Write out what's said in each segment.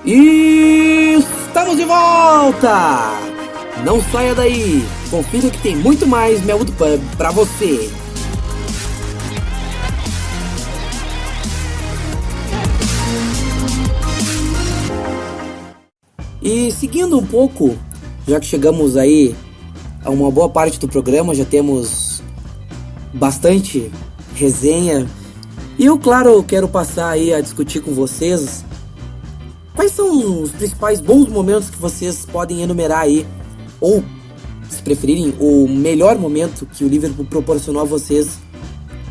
E estamos de volta! Não saia daí, confira que tem muito mais Melwood Pub pra você. E seguindo um pouco, já que chegamos aí a uma boa parte do programa, já temos bastante resenha. E eu, claro, quero passar aí a discutir com vocês quais são os principais bons momentos que vocês podem enumerar aí, ou, se preferirem, o melhor momento que o Liverpool proporcionou a vocês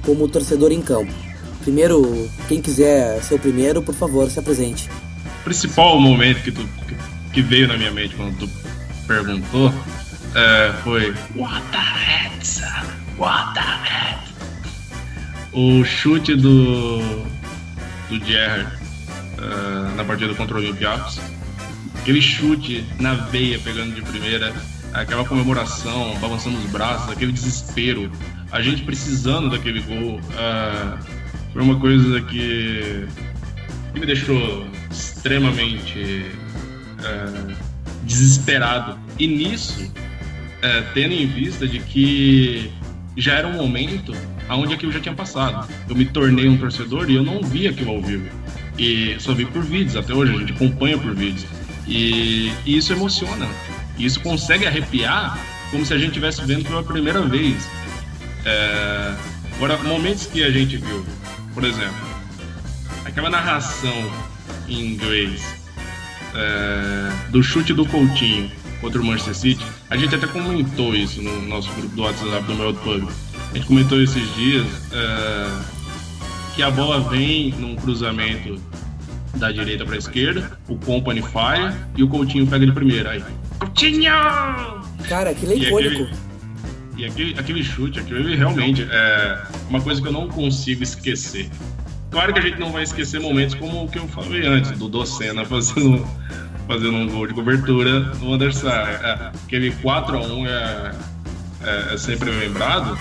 como torcedor em campo. Primeiro, quem quiser ser o primeiro, por favor, se apresente. O principal momento que veio na minha mente quando tu perguntou foi What the heck, son? What the heck? O chute do Gerrard na partida contra o Olympiacos. Aquele chute na veia, pegando de primeira, aquela comemoração, balançando os braços, aquele desespero, a gente precisando daquele gol, foi uma coisa que me deixou extremamente desesperado. E nisso, tendo em vista de que já era um momento onde aquilo já tinha passado. Eu me tornei um torcedor e eu não vi aquilo ao vivo. E só vi por vídeos, até hoje a gente acompanha por vídeos. E isso emociona. E isso consegue arrepiar como se a gente estivesse vendo pela primeira vez. Agora, momentos que a gente viu, por exemplo, aquela narração em inglês do chute do Coutinho contra o Manchester City, a gente até comentou isso no nosso grupo do WhatsApp do Melwood Pub. A gente comentou esses dias que a bola vem num cruzamento da direita para a esquerda, o Kompany falha e o Coutinho pega de primeira. Aí, Coutinho! Cara, aquilo é icônico. Aquele chute, aquilo realmente é uma coisa que eu não consigo esquecer. Claro que a gente não vai esquecer momentos como o que eu falei antes, do Docena fazendo um gol de cobertura no Van der Sar. Aquele 4-1 é sempre lembrado,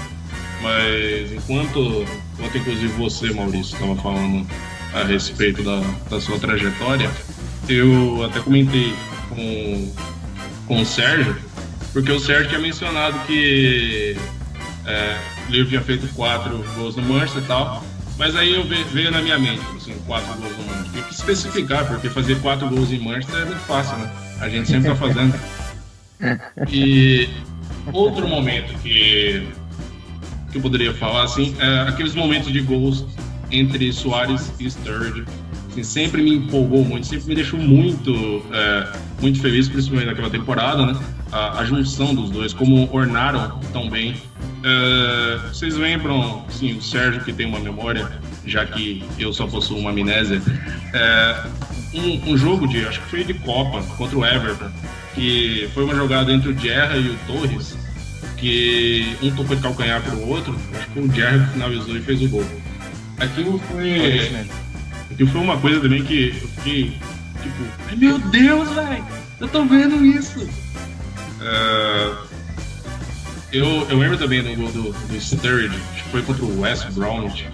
mas enquanto inclusive você, Maurício, estava falando a respeito da sua trajetória, eu até comentei com o Sérgio, porque o Sérgio tinha mencionado que o Liverpool tinha feito 4 gols no Manchester e tal, mas aí veio na minha mente, assim, 4 gols no Manchester. Tem que especificar, porque fazer 4 gols em Manchester é muito fácil, né? A gente sempre tá fazendo. E outro momento que eu poderia falar, assim, aqueles momentos de gols entre Suárez e Sturridge, assim, sempre me empolgou muito, sempre me deixou muito feliz, principalmente naquela temporada, né? A junção dos dois, como ornaram tão bem. Vocês lembram, sim, o Sérgio, que tem uma memória, já que eu só possuo uma amnésia, um jogo acho que foi de Copa, contra o Everton, que foi uma jogada entre o Gerrard e o Torres, que um tocou de calcanhar para o outro, acho que foi o Gerrard que finalizou e fez o gol. Aquilo foi uma coisa também que eu fiquei tipo, ai meu Deus, velho, eu tô vendo isso. Eu lembro também do gol do Sturridge, acho que foi contra o West Bromwich,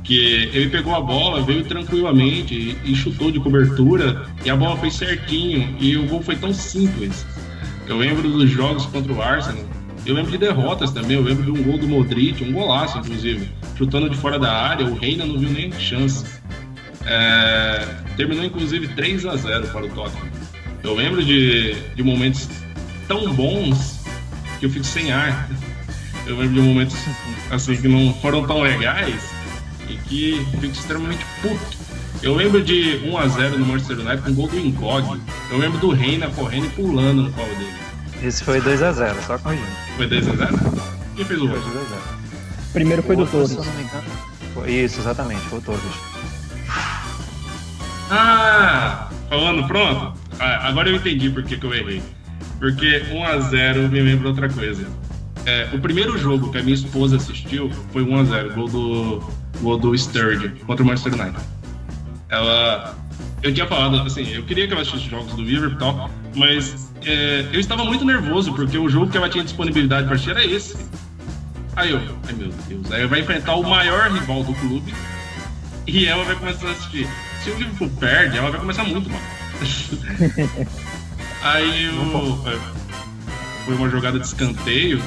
que ele pegou a bola, veio tranquilamente e chutou de cobertura, e a bola foi certinho, e o gol foi tão simples. Eu lembro dos jogos contra o Arsenal, eu lembro de derrotas também, eu lembro de um gol do Modric, um golaço inclusive, chutando de fora da área, o Reina não viu nem chance. Terminou inclusive 3-0 para o Tottenham. Eu lembro de momentos tão bons que eu fico sem ar. Eu lembro de momentos assim que não foram tão legais e que eu fico extremamente puto. Eu lembro de 1-0 no Manchester United com o gol do Ingog. Eu lembro do Reina correndo e pulando no colo dele. Esse foi 2-0, só corrigindo. Foi 2-0? Quem fez o gol? Foi 2-0. Primeiro foi do Torres. Se eu não me engano. Isso, exatamente, foi o Torres. Falando pronto? Agora eu entendi por que eu errei. Porque 1-0 me lembra outra coisa. O primeiro jogo que a minha esposa assistiu foi 1-0, gol do Sturridge contra o Manchester United. Eu tinha falado, assim, eu queria que ela assistisse jogos do Liverpool e tal, mas eu estava muito nervoso, porque o jogo que ela tinha disponibilidade para assistir era esse. Aí ai meu Deus, aí vai enfrentar o maior rival do clube e ela vai começar a assistir. Se o Liverpool perde, ela vai começar muito mal. Aí foi uma jogada de escanteio,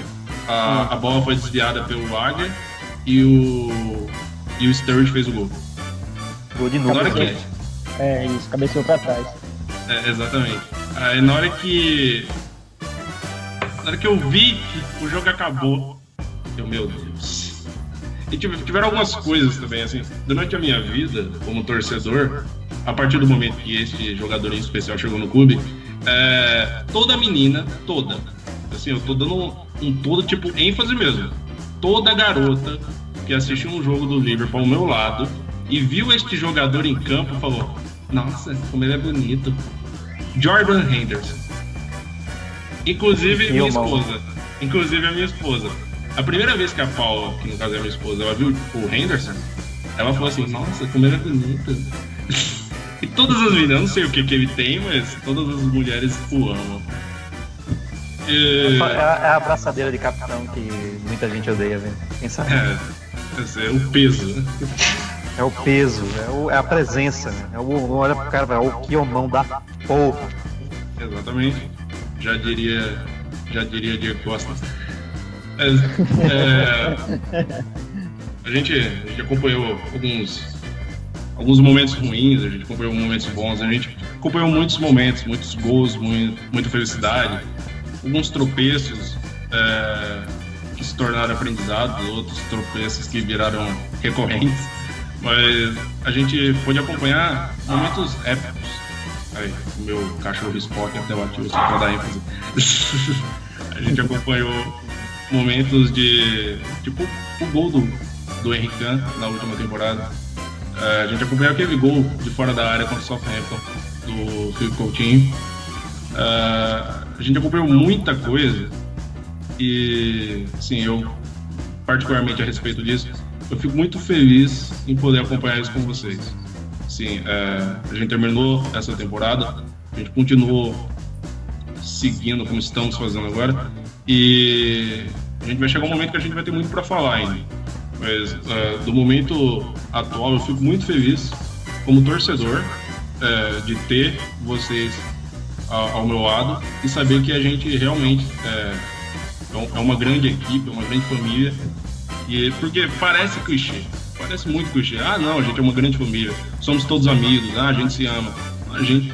a bola foi desviada pelo Águia e o Sturridge fez o gol. Gol de novo. Na hora que, Isso, cabeceou pra trás. exatamente. Aí na hora que eu vi que o jogo acabou, meu Deus. E tiveram algumas coisas também, assim, durante a minha vida como torcedor, a partir do momento que esse jogador em especial chegou no clube, toda menina, assim, eu tô dando um todo, tipo, ênfase mesmo, toda garota que assistiu um jogo do Liverpool ao meu lado e viu este jogador em campo falou, nossa, como ele é bonito. Jordan Henderson. Inclusive a minha esposa. A primeira vez que a Paula, que no caso é a minha esposa, ela viu o Henderson, ela falou assim, nossa, como ele é bonito. E todas as meninas, eu não sei o que ele tem, mas todas as mulheres o amam. É a abraçadeira de capitão que muita gente odeia, velho. Quem sabe? É o peso, né? É o peso, é a presença, né? Olha pro cara, o que o mão da porra. Exatamente. Já diria Diego Costa. A gente acompanhou alguns momentos ruins, a gente acompanhou momentos bons, a gente acompanhou muitos momentos, muitos gols, muita felicidade, alguns tropeços que se tornaram aprendizados, outros tropeços que viraram recorrentes, mas a gente pôde acompanhar momentos épicos. Aí, o meu cachorro Spock até bateu só pra dar ênfase. A gente acompanhou momentos de, tipo, o gol do Henry Khan na última temporada. A gente acompanhou aquele gol de fora da área contra o Southampton do Filipe Coutinho. A gente acompanhou muita coisa e, sim, eu particularmente a respeito disso, eu fico muito feliz em poder acompanhar isso com vocês. Sim, a gente terminou essa temporada, a gente continuou seguindo como estamos fazendo agora e a gente vai chegar um momento que a gente vai ter muito para falar ainda. Mas do momento atual eu fico muito feliz como torcedor de ter vocês ao meu lado e saber que a gente realmente é uma grande equipe, é uma grande família. Porque parece clichê, parece muito clichê. Ah, não, a gente é uma grande família, somos todos amigos, a gente se ama. A gente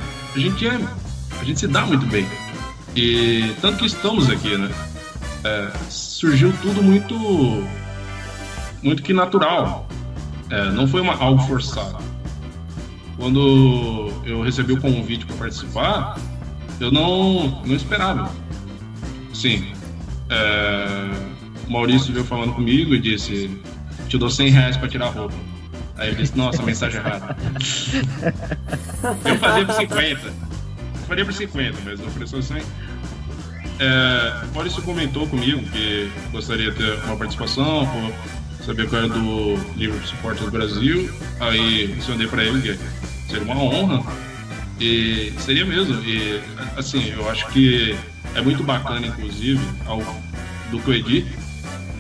se dá muito bem. E tanto que estamos aqui, né? Surgiu tudo muito que natural. Não foi algo forçado. Quando eu recebi o convite para participar, eu não esperava. Sim. O Maurício veio falando comigo e disse: te dou R$100 para tirar a roupa. Aí eu disse: nossa, mensagem errada. Eu fazia por 50. Eu faria por 50, mas ofereceu 100. O Maurício comentou comigo que gostaria de ter uma participação, sabia que eu era do Liverpool Supporters Brasil. Aí eu mandei para ele que seria uma honra. E seria mesmo. E assim, eu acho que é muito bacana, inclusive, do Coedi,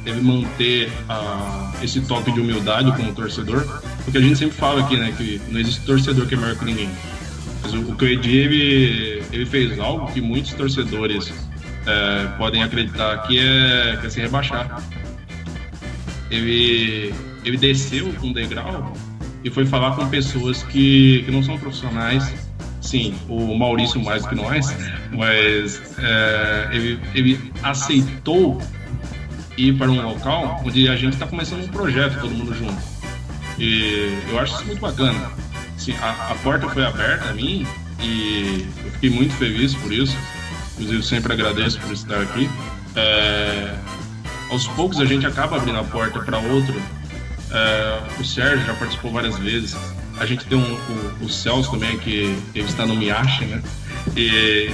deve manter esse toque de humildade como torcedor, porque a gente sempre fala aqui, né, que não existe torcedor que é maior que ninguém. Mas o Coedi, ele fez algo que muitos torcedores podem acreditar que é se rebaixar. Ele desceu um degrau e foi falar com pessoas que não são profissionais. Sim, o Maurício mais do que nós, mas ele aceitou ir para um local onde a gente está começando um projeto, todo mundo junto. E eu acho isso muito bacana. Assim, a porta foi aberta a mim e eu fiquei muito feliz por isso. Inclusive, sempre agradeço por estar aqui. Aos poucos a gente acaba abrindo a porta para outro. O Sérgio já participou várias vezes. A gente tem o Celso também, que ele está no Miache, né? E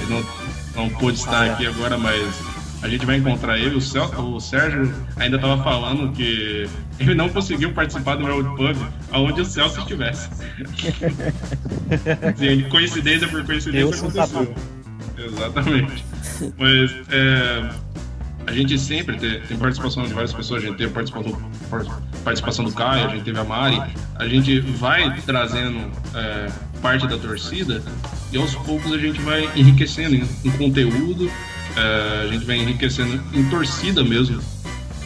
não pôde estar aqui agora, mas a gente vai encontrar ele. O Sérgio ainda estava falando que ele não conseguiu participar do World Pub aonde o Celso estivesse. Sim, coincidência por coincidência aconteceu. Exatamente. Mas a gente sempre tem participação de várias pessoas. A gente teve participação do Caio, a gente teve a Mari. A gente vai trazendo parte da torcida e aos poucos a gente vai enriquecendo em conteúdo, a gente vai enriquecendo em torcida mesmo,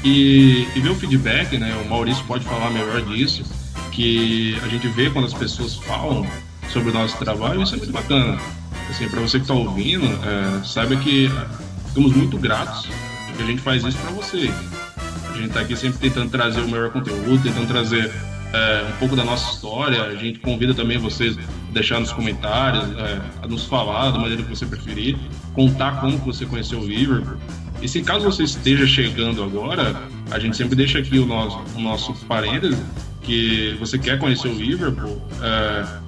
e ver o feedback, né? O Maurício pode falar melhor disso, que a gente vê quando as pessoas falam sobre o nosso trabalho, isso é muito bacana. Assim, para você que está ouvindo, saiba que ficamos muito gratos, porque a gente faz isso para você. A gente está aqui sempre tentando trazer o melhor conteúdo, tentando trazer um pouco da nossa história. A gente convida também vocês a deixar nos comentários, a nos falar da maneira que você preferir, contar como que você conheceu o Liverpool. E se caso você esteja chegando agora, a gente sempre deixa aqui o nosso parêntese, que você quer conhecer o Liverpool,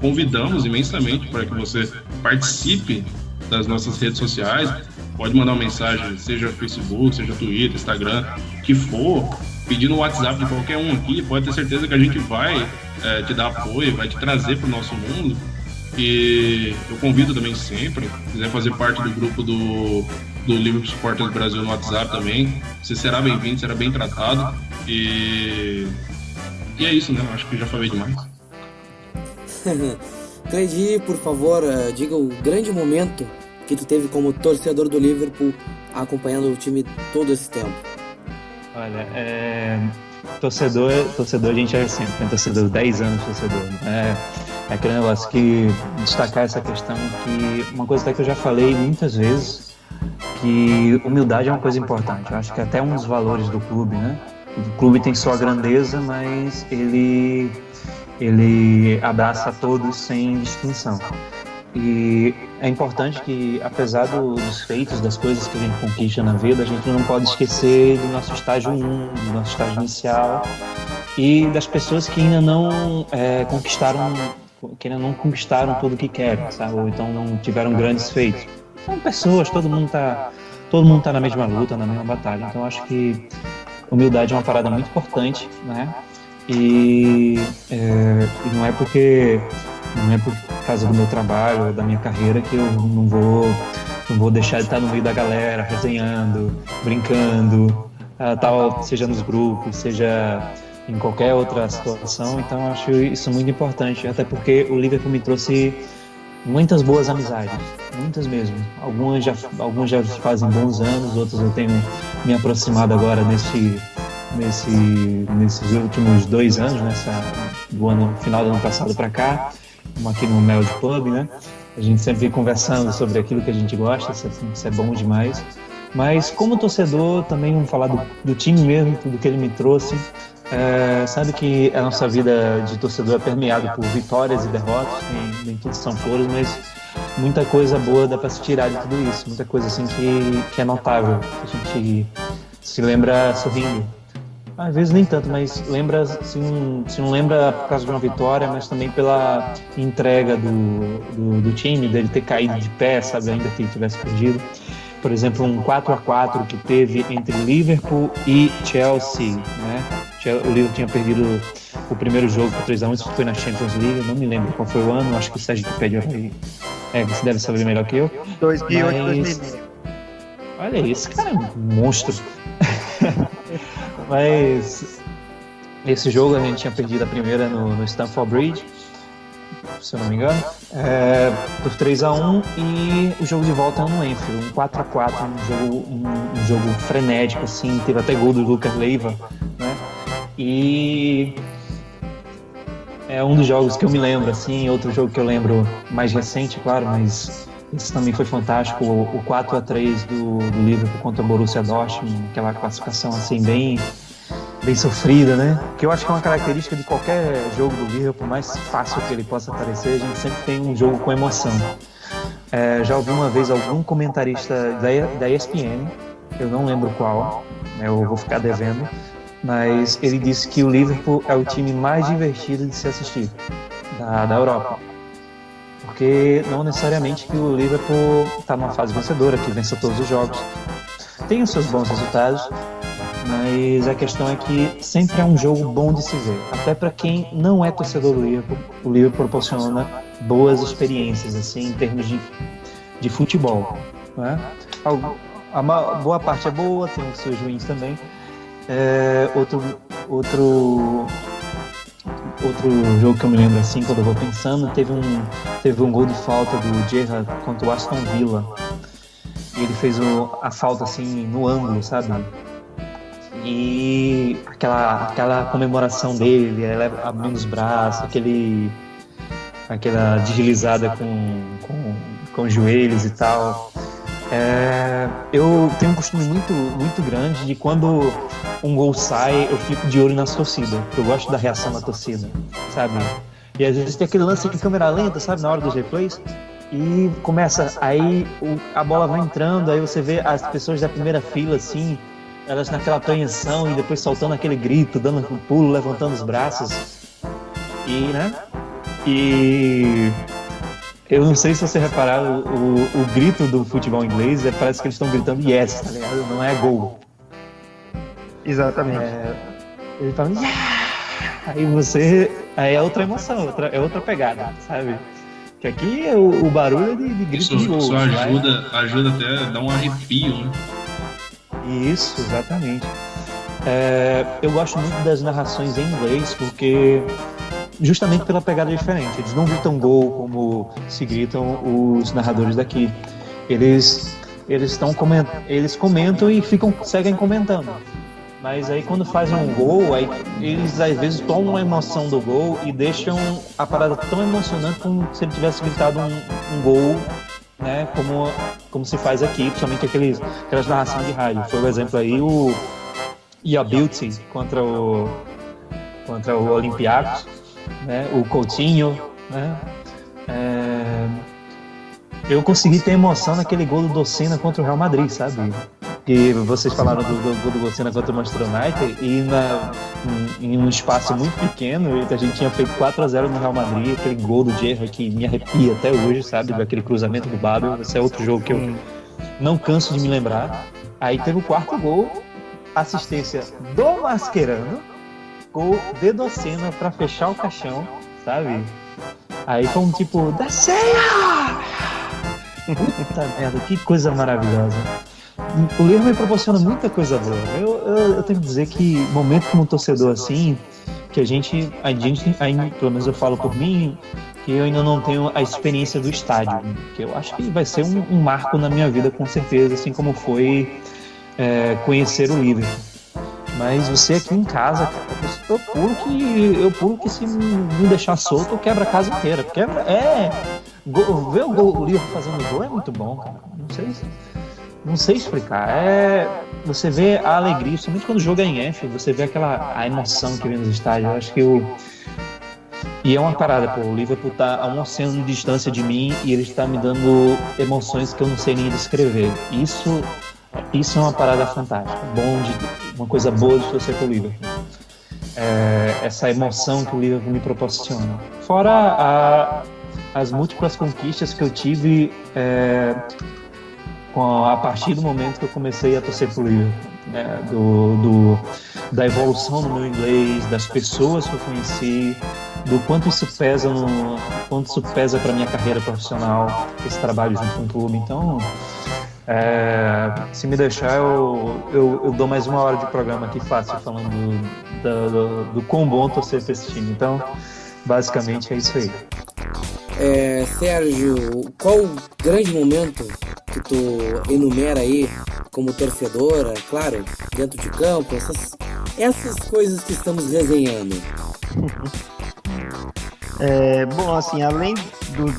convidamos imensamente para que você participe das nossas redes sociais. Pode mandar uma mensagem, seja Facebook, seja Twitter, Instagram, que for, pedindo o WhatsApp de qualquer um aqui, pode ter certeza que a gente vai te dar apoio, vai te trazer para o nosso mundo. E eu convido também sempre, se quiser fazer parte do grupo do Liverpool Supporters Brasil no WhatsApp também, você será bem-vindo, será bem tratado. E é isso, né? Acho que já falei demais. Cleidi, por favor, diga o grande momento que tu teve como torcedor do Liverpool acompanhando o time todo esse tempo. Olha, torcedor a gente é sempre, né? Torcedor, 10 anos torcedor. É aquele negócio que destacar essa questão, que uma coisa até que eu já falei muitas vezes, que humildade é uma coisa importante. Eu acho que até um dos valores do clube, né? O clube tem sua grandeza, mas ele abraça a todos sem distinção. E é importante que, apesar dos feitos, das coisas que a gente conquista na vida, a gente não pode esquecer do nosso estágio 1, do nosso estágio inicial e das pessoas que ainda não conquistaram tudo o que querem, sabe? Ou então não tiveram grandes feitos. São pessoas, todo mundo tá na mesma luta, na mesma batalha. Então acho que humildade é uma parada muito importante, né? E não é por causa do meu trabalho ou da minha carreira que eu não vou deixar de estar no meio da galera, resenhando, brincando, tal, seja nos grupos, seja em qualquer outra situação. Então eu acho isso muito importante, até porque o Liverpool me trouxe muitas boas amizades, muitas mesmo. Alguns já fazem bons anos, outros eu tenho me aproximado agora nesses últimos 2 anos, do final do ano passado para cá, aqui no Mel de Pub, né? A gente sempre vem conversando sobre aquilo que a gente gosta, isso é bom demais. Mas como torcedor, também vamos falar do time mesmo, tudo que ele me trouxe. Sabe que a nossa vida de torcedor é permeada por vitórias e derrotas, nem tudo são flores, mas muita coisa boa dá para se tirar de tudo isso, muita coisa assim que é notável, que a gente se lembra sorrindo. Às vezes nem tanto, mas lembra, se não lembra por causa de uma vitória, mas também pela entrega do time, dele ter caído de pé, sabe, ainda que ele tivesse perdido. Por exemplo, um 4-4 que teve entre Liverpool e Chelsea, né? O Liverpool tinha perdido o primeiro jogo por 3-1, isso foi na Champions League, eu não me lembro qual foi o ano, acho que o Sérgio pede aí. Você deve saber melhor que eu. 2008, 2009. Olha isso, cara é um monstro. Mas esse jogo a gente tinha perdido a primeira no Stamford Bridge, se eu não me engano, por 3-1, e o jogo de volta no Anfield, um 4-4, um jogo frenético, assim, teve até gol do Lucas Leiva, né? E é um dos jogos que eu me lembro, assim. Outro jogo que eu lembro mais recente, claro, mas esse também foi fantástico, o 4-3 do Liverpool contra o Borussia Dortmund, aquela classificação assim bem sofrida, né? Que eu acho que é uma característica de qualquer jogo do Liverpool, por mais fácil que ele possa parecer, a gente sempre tem um jogo com emoção. Já ouvi uma vez algum comentarista da ESPN, eu não lembro qual, eu vou ficar devendo, mas ele disse que o Liverpool é o time mais divertido de se assistir da Europa. Porque não necessariamente que o Liverpool está numa fase vencedora, que vença todos os jogos. Tem os seus bons resultados, mas a questão é que sempre é um jogo bom de se ver. Até para quem não é torcedor do Liverpool, o Liverpool proporciona boas experiências assim, em termos de futebol, né? A boa parte é boa, tem os seus ruins também. outro jogo que eu me lembro assim, quando eu vou pensando, teve um gol de falta do Gerrard contra o Aston Villa. E ele fez a falta assim no ângulo, sabe? E aquela comemoração dele, ele abrindo os braços, aquela deslizada com os joelhos e tal. Eu tenho um costume muito, muito grande de quando um gol sai, eu fico de olho nas torcidas, porque eu gosto da reação da torcida, sabe? E às vezes tem aquele lance de câmera lenta, sabe, na hora dos replays, e começa, aí a bola vai entrando, aí você vê as pessoas da primeira fila, assim, elas naquela apreensão e depois soltando aquele grito, dando um pulo, levantando os braços, e eu não sei se você reparar, o grito do futebol inglês parece que eles estão gritando yes, tá ligado? Não é gol. Exatamente. Ele fala aí é outra emoção, é outra pegada, sabe? Que aqui o barulho é de grito de gol. Isso ajuda até a dar um arrepio, né? Isso, exatamente. Eu gosto muito das narrações em inglês porque justamente pela pegada diferente. Eles não gritam gol como se gritam os narradores daqui. Eles comentam e seguem comentando. Mas aí quando fazem um gol, aí eles às vezes tomam a emoção do gol e deixam a parada tão emocionante como se ele tivesse gritado um gol, né? Como se faz aqui, principalmente aquelas narrações de rádio. Foi o exemplo aí, o Beauty contra o Olympiacos, né? O Coutinho, né? Eu consegui ter emoção naquele gol do Docena contra o Real Madrid, sabe? Que vocês falaram do gol do Docena contra o Manchester United e em um espaço muito pequeno a gente tinha feito 4-0 no Real Madrid, aquele gol do Gerrard que me arrepia até hoje, sabe? Daquele cruzamento do Babel. Esse é outro jogo que eu não canso de me lembrar. Aí teve o quarto gol, assistência do Mascherano, gol de Docena pra fechar o caixão, sabe? Aí foi um tipo, da ceia! Puta merda, que coisa maravilhosa. O Liverpool me proporciona muita coisa boa. Eu tenho que dizer que momento como torcedor assim, que a gente, pelo menos eu falo por mim, que eu ainda não tenho a experiência do estádio, que eu acho que vai ser um marco na minha vida com certeza, assim como foi conhecer o Liverpool. Mas você aqui em casa, cara, eu pulo que se me deixar solto, eu quebro a casa inteira. Ver o Liverpool fazendo gol é muito bom, cara. Não sei explicar. Você vê a alegria, somente quando o jogo é em Anfield, você vê a emoção que vem nos estádios. Eu acho que e é uma parada, pô, o Liverpool tá a um oceano de distância de mim e ele está me dando emoções que eu não sei nem descrever. Isso é uma parada fantástica, uma coisa boa de torcer pro Liverpool. Essa emoção que o Liverpool me proporciona. Fora as múltiplas conquistas que eu tive a partir do momento que eu comecei a torcer pro Liverpool, né? Da evolução do meu inglês, das pessoas que eu conheci, do quanto isso pesa para minha carreira profissional, esse trabalho junto com o clube. Então, se me deixar, eu dou mais 1 hora de programa aqui fácil, falando do quão bom torcer para esse time. Então, basicamente é isso aí. Sérgio, qual o grande momento que tu enumera aí como torcedora, claro, dentro de campo, essas coisas que estamos resenhando? Bom, assim, além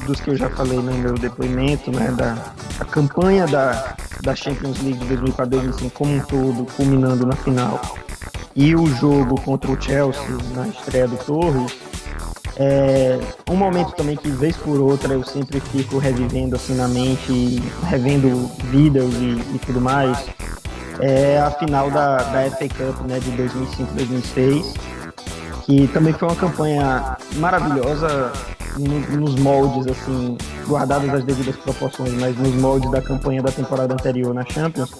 dos que eu já falei no meu depoimento, né, da campanha da Champions League de 2004-2005 como um todo, culminando na final, e o jogo contra o Chelsea na estreia do Torres, um momento também que, vez por outra, eu sempre fico revivendo assim na mente, revendo vídeos e tudo mais, é a final da FA Cup, né, de 2005-2006, que também foi uma campanha maravilhosa nos moldes, assim, guardadas as devidas proporções, mas nos moldes da campanha da temporada anterior na Champions,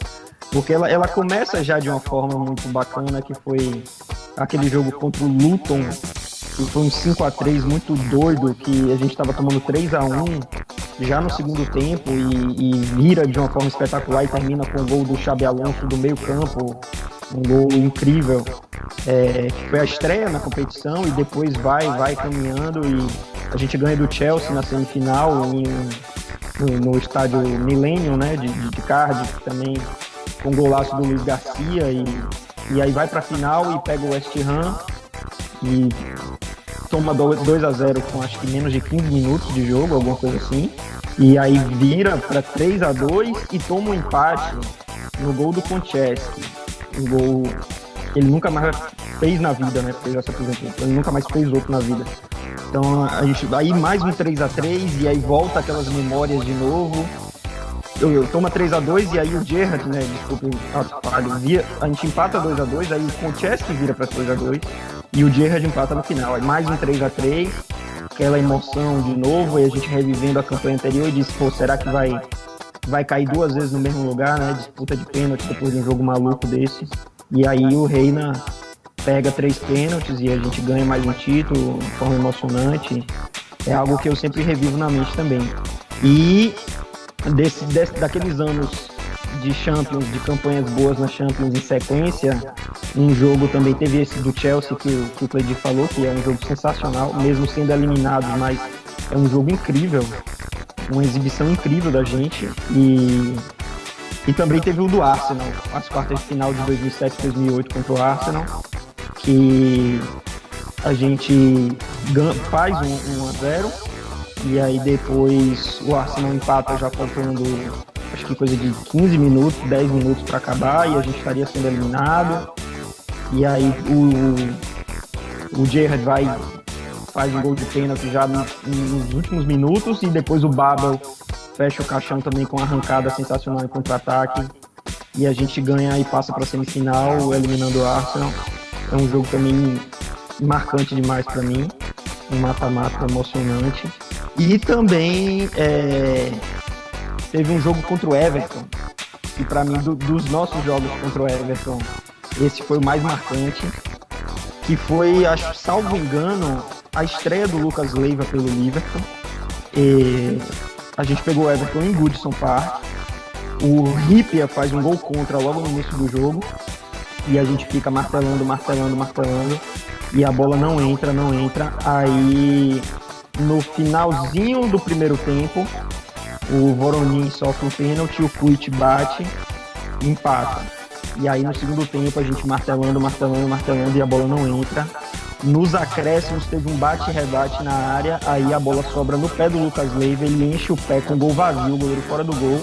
porque ela começa já de uma forma muito bacana, que foi aquele jogo contra o Luton, que foi um 5-3 muito doido, que a gente estava tomando 3-1 já no segundo tempo e vira de uma forma espetacular e termina com o gol do Xabi Alonso do meio campo, um gol incrível. que foi a estreia na competição, e depois vai caminhando, e a gente ganha do Chelsea na semifinal no estádio Millennium, né, de Cardiff, também com golaço do Luiz Garcia, e aí vai para a final e pega o West Ham e toma 2-0 com acho que menos de 15 minutos de jogo, alguma coisa assim, e aí vira para 3-2 e toma um empate no gol do Konchesky, um gol que ele nunca mais fez na vida, né, porque ele já se aposentou, ele nunca mais fez outro na vida. Então a gente aí mais um 3-3 e aí volta aquelas memórias de novo. Toma 3-2 e aí o Gerrard, né, desculpa, a gente empata 2-2, aí o Konchesky vira para 3-2 e o Gerrard empata no final. Aí mais um 3-3, aquela emoção de novo, e a gente revivendo a campanha anterior e diz, pô, será que vai cair 2 vezes no mesmo lugar, né, disputa de pênalti depois de um jogo maluco desse. E aí o Reina pega 3 pênaltis e a gente ganha mais um título de forma emocionante. É algo que eu sempre revivo na mente também. E daqueles anos de Champions, de campanhas boas na Champions em sequência, um jogo também teve esse do Chelsea que o Cleidir falou, que é um jogo sensacional, mesmo sendo eliminado, mas é um jogo incrível, uma exibição incrível da gente. E também teve o do Arsenal, as quartas de final de 2007-2008 contra o Arsenal, que a gente faz 1-0 e aí depois o Arsenal empata já faltando acho que coisa de 15 minutos, 10 minutos para acabar, e a gente estaria sendo eliminado. E aí o Gerrard faz um gol de pênalti já nos últimos minutos, e depois o Babel fecha o caixão também com uma arrancada sensacional em contra-ataque, e a gente ganha e passa para a semifinal, eliminando o Arsenal. É um jogo também marcante demais para mim, um mata-mata emocionante. E também teve um jogo contra o Everton, e para mim, dos nossos jogos contra o Everton, esse foi o mais marcante, que foi, acho, salvo engano, a estreia do Lucas Leiva pelo Liverpool. E a gente pegou o Everton em Goodison Park, o Ripia faz um gol contra logo no início do jogo, e a gente fica martelando, e a bola não entra. Aí no finalzinho do primeiro tempo, o Voronin sofre um pênalti, o Kuit bate e empata. E aí no segundo tempo a gente martelando e a bola não entra. Nos acréscimos teve um bate-rebate na área, aí a bola sobra no pé do Lucas Leiva, ele enche o pé com gol vazio, o goleiro fora do gol,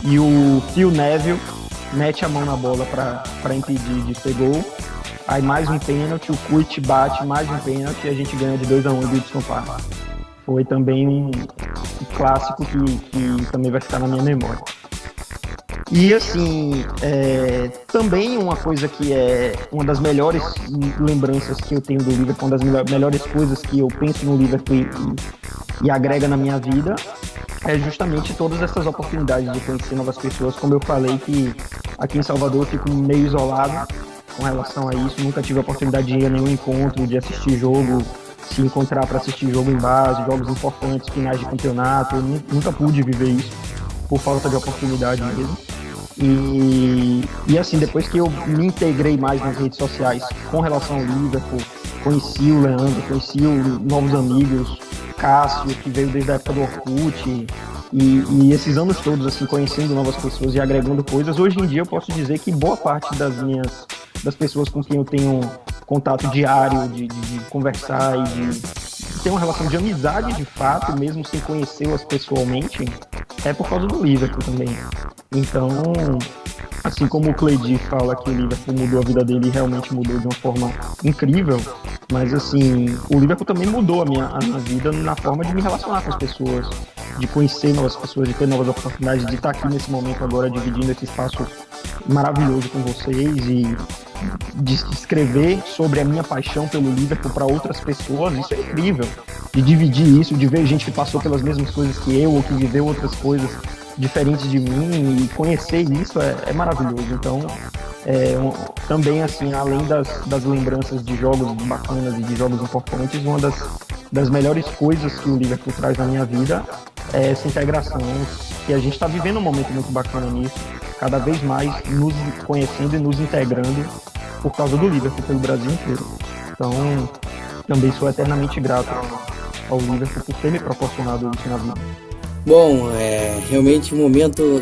e o Phil Neville mete a mão na bola para impedir de ser gol. Aí mais um pênalti, o Kuit bate, mais um pênalti, e a gente ganha de 2-1 do Goodison Park. Foi também um clássico que também vai ficar na minha memória. E assim, também uma coisa que é uma das melhores lembranças que eu tenho do Liverpool, uma das melhores coisas que eu penso no Liverpool e agrega na minha vida, é justamente todas essas oportunidades de conhecer novas pessoas. Como eu falei, que aqui em Salvador eu fico meio isolado com relação a isso, nunca tive a oportunidade de ir a nenhum encontro, de assistir jogo, se encontrar para assistir jogo em base, jogos importantes, finais de campeonato. Eu nunca pude viver isso por falta de oportunidade mesmo. E assim, depois que eu me integrei mais nas redes sociais com relação ao Liverpool, conheci o Leandro, conheci novos amigos, Cássio, que veio desde a época do Orkut, e esses anos todos, assim, conhecendo novas pessoas e agregando coisas, hoje em dia eu posso dizer que boa parte das pessoas com quem eu tenho contato diário, de conversar e de ter uma relação de amizade de fato, mesmo sem conhecê-las pessoalmente, é por causa do Liverpool também. Então, assim como o Cleidir fala que o Liverpool mudou a vida dele, realmente mudou de uma forma incrível, mas assim, o Liverpool também mudou a minha vida na forma de me relacionar com as pessoas, de conhecer novas pessoas, de ter novas oportunidades, de estar aqui nesse momento agora dividindo esse espaço maravilhoso com vocês e de escrever sobre a minha paixão pelo Liverpool para outras pessoas. Isso é incrível, de dividir isso, de ver gente que passou pelas mesmas coisas que eu ou que viveu outras coisas diferentes de mim, e conhecer isso é maravilhoso. Então, também assim, além das lembranças de jogos bacanas e de jogos importantes, uma das melhores coisas que o Liverpool traz na minha vida é essa integração, que a gente está vivendo um momento muito bacana nisso, cada vez mais nos conhecendo e nos integrando por causa do Liverpool pelo Brasil inteiro. Então, também sou eternamente grato ao Liverpool por ter me proporcionado isso na vida. Bom, é realmente um momento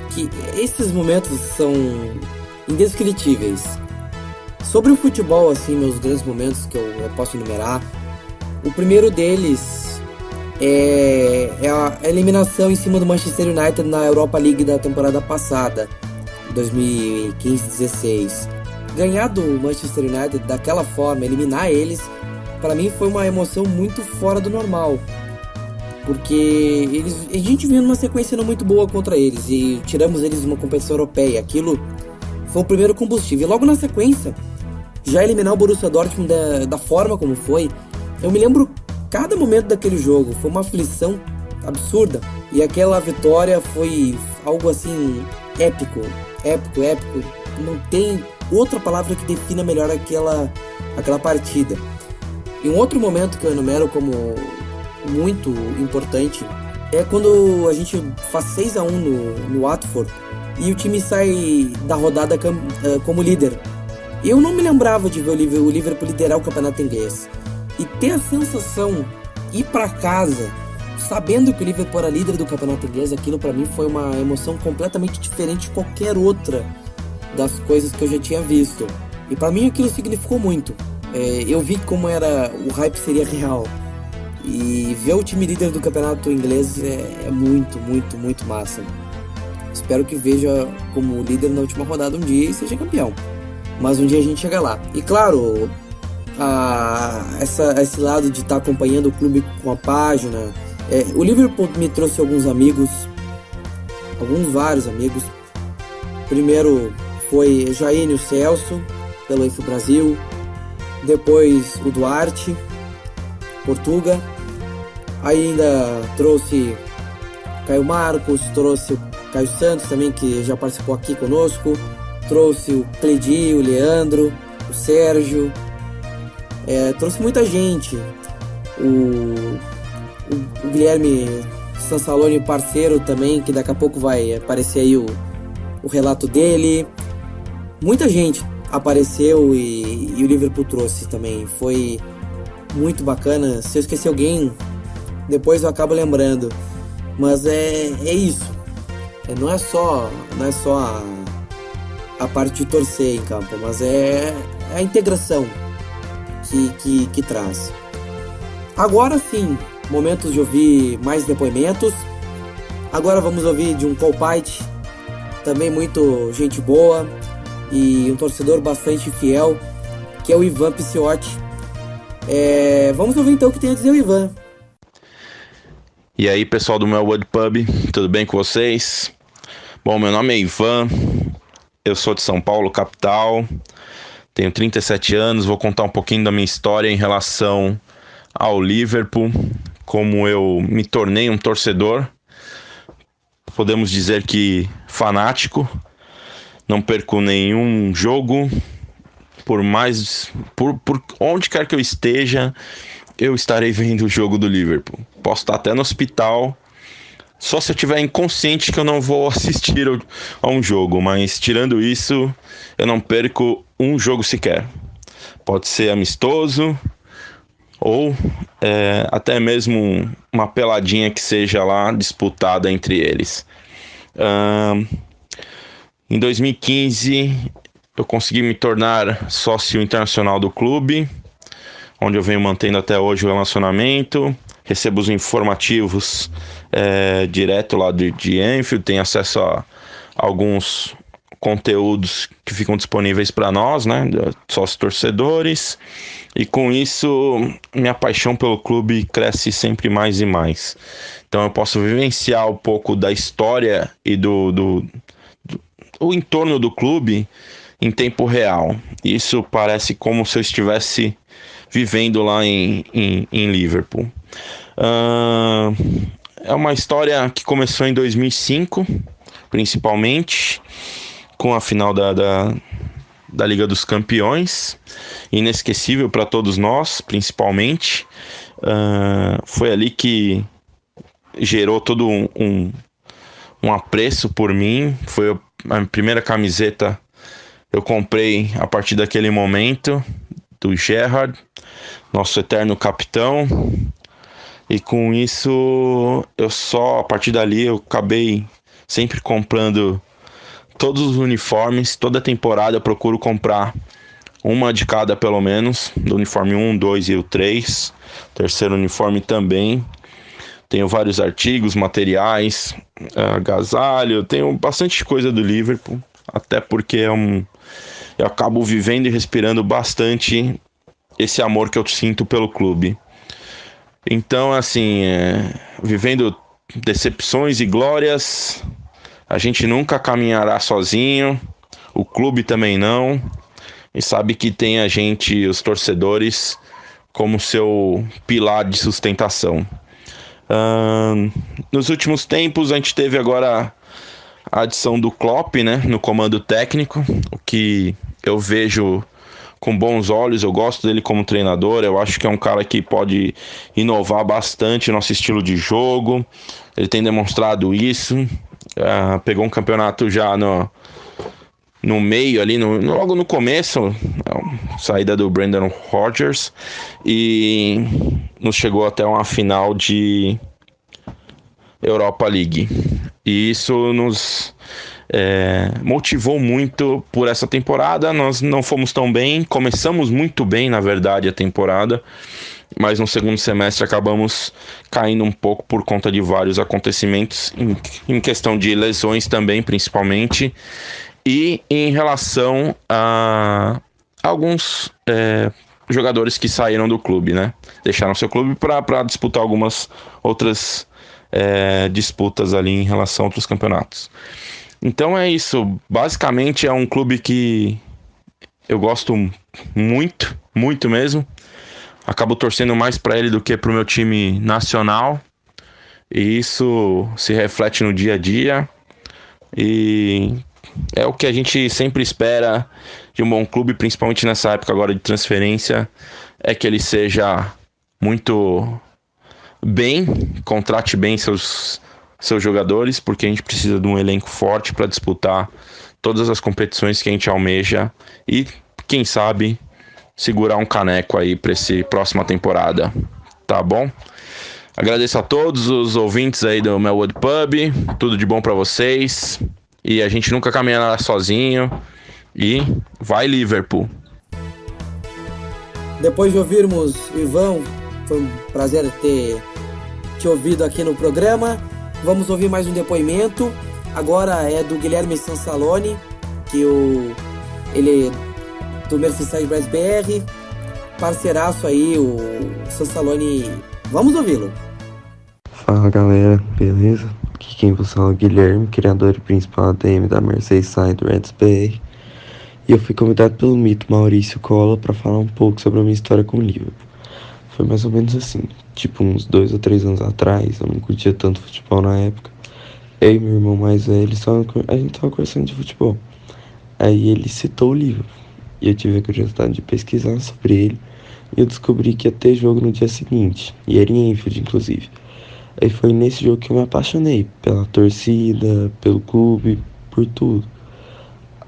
que esses momentos são indescritíveis. Sobre o futebol, assim, meus grandes momentos que eu posso enumerar, o primeiro deles é a eliminação em cima do Manchester United na Europa League da temporada passada, 2015-16. Ganhar do Manchester United daquela forma, eliminar eles, para mim foi uma emoção muito fora do normal. Porque a gente vinha numa sequência não muito boa contra eles e tiramos eles de uma competição europeia. Aquilo foi o primeiro combustível. E logo na sequência, já eliminar o Borussia Dortmund da forma como foi, eu me lembro cada momento daquele jogo. Foi uma aflição absurda. E aquela vitória foi algo assim épico. Épico. Não tem outra palavra que defina melhor aquela partida. E um outro momento que eu enumero como muito importante é quando a gente faz 6-1 no Watford e o time sai da rodada como líder. Eu não me lembrava de ver o Liverpool liderar o campeonato inglês e ter a sensação, ir para casa sabendo que o Liverpool era líder do campeonato inglês. Aquilo para mim foi uma emoção completamente diferente de qualquer outra das coisas que eu já tinha visto, e para mim aquilo significou muito. Eu vi como o hype seria real. E ver o time líder do campeonato inglês é muito, muito, muito massa. Espero que veja como líder na última rodada um dia e seja campeão. Mas um dia a gente chega lá. E claro, esse lado de estar acompanhando o clube com a página. O Liverpool me trouxe alguns amigos, vários amigos. Primeiro foi Jair e o Celso, pelo EF Brasil. Depois o Duarte, Portuga. Ainda trouxe Caio Marcos, trouxe o Caio Santos também, que já participou aqui conosco, trouxe o Cledi, o Leandro, o Sérgio, trouxe muita gente, o Guilherme Sansaloni, parceiro também, que daqui a pouco vai aparecer aí o relato dele. Muita gente apareceu e o Liverpool trouxe também, foi muito bacana. Se eu esquecer alguém, depois eu acabo lembrando, mas é isso. Não é só a parte de torcer em campo, mas é a integração que traz. Agora sim, momentos de ouvir mais depoimentos. Agora vamos ouvir de um Colpite, também muito gente boa e um torcedor bastante fiel, que é o Ivan Pisciotti. Vamos ouvir então o que tem a dizer o Ivan. E aí, pessoal do Melwood Pub, tudo bem com vocês? Bom, meu nome é Ivan, eu sou de São Paulo, capital, tenho 37 anos, vou contar um pouquinho da minha história em relação ao Liverpool, como eu me tornei um torcedor, podemos dizer que fanático, não perco nenhum jogo, por onde quer que eu esteja, eu estarei vendo o jogo do Liverpool. Posso estar até no hospital, só se eu estiver inconsciente que eu não vou assistir a um jogo, mas tirando isso, eu não perco um jogo sequer. Pode ser amistoso ou até mesmo uma peladinha que seja lá disputada entre eles. Em 2015, eu consegui me tornar sócio internacional do clube, onde eu venho mantendo até hoje o relacionamento. Recebo os informativos direto lá de Anfield, tenho acesso a alguns conteúdos que ficam disponíveis para nós, né, sócios torcedores, e com isso minha paixão pelo clube cresce sempre mais e mais. Então eu posso vivenciar um pouco da história e do entorno do clube em tempo real. Isso parece como se eu estivesse vivendo lá em Liverpool. É uma história que começou em 2005, principalmente, com a final da Liga dos Campeões, inesquecível para todos nós, principalmente. Foi ali que gerou todo um apreço por mim. Foi a primeira camiseta eu comprei a partir daquele momento do Gerrard, nosso eterno capitão. E com isso, a partir dali, eu acabei sempre comprando todos os uniformes. Toda temporada eu procuro comprar uma de cada pelo menos, do uniforme 1, 2 e o 3. Terceiro uniforme também. Tenho vários artigos, materiais, agasalho, tenho bastante coisa do Liverpool, até porque eu acabo vivendo e respirando bastante esse amor que eu sinto pelo clube. Então, assim, vivendo decepções e glórias, a gente nunca caminhará sozinho, o clube também não, e sabe que tem a gente, os torcedores, como seu pilar de sustentação. Nos últimos tempos, a gente teve agora a adição do Klopp, né, no comando técnico, o que eu vejo com bons olhos. Eu gosto dele como treinador, eu acho que é um cara que pode inovar bastante o nosso estilo de jogo, ele tem demonstrado isso. Pegou um campeonato já no meio ali, logo no começo, saída do Brendan Rodgers, e nos chegou até uma final de Europa League, e isso nos motivou muito por essa temporada. Nós não fomos tão bem, começamos muito bem na verdade a temporada, mas no segundo semestre acabamos caindo um pouco por conta de vários acontecimentos, em questão de lesões também, principalmente, e em relação a alguns jogadores que saíram do clube, né? Deixaram seu clube para disputar algumas outras disputas ali em relação a outros campeonatos. Então é isso, basicamente é um clube que eu gosto muito, muito mesmo. Acabo torcendo mais para ele do que para o meu time nacional, e isso se reflete no dia a dia, e é o que a gente sempre espera de um bom clube, principalmente nessa época agora de transferência, é que ele seja muito bem, contrate bem seus jogadores, porque a gente precisa de um elenco forte para disputar todas as competições que a gente almeja e, quem sabe, segurar um caneco aí para essa próxima temporada, tá bom? Agradeço a todos os ouvintes aí do Melwood Pub, tudo de bom para vocês, e a gente nunca caminhará sozinho, e vai Liverpool! Depois de ouvirmos o Ivan, foi um prazer ter te ouvido aqui no programa. Vamos ouvir mais um depoimento. Agora é do Guilherme Sansaloni, que ele do Merseyside Brass BR, parceiraço aí, o Sansaloni. Vamos ouvi-lo. Fala galera, beleza? Aqui quem vos fala é o Guilherme, criador e principal ADM da Merseyside Reds BR. E eu fui convidado pelo mito Maurício Cola para falar um pouco sobre a minha história com o Liverpool. Foi mais ou menos assim, tipo uns 2 ou 3 anos atrás, eu não curtia tanto futebol na época. Eu e meu irmão mais velho, a gente tava conversando de futebol. Aí ele citou o Liverpool, e eu tive a curiosidade de pesquisar sobre ele, e eu descobri que ia ter jogo no dia seguinte, e era em Anfield inclusive. Aí foi nesse jogo que eu me apaixonei pela torcida, pelo clube, por tudo.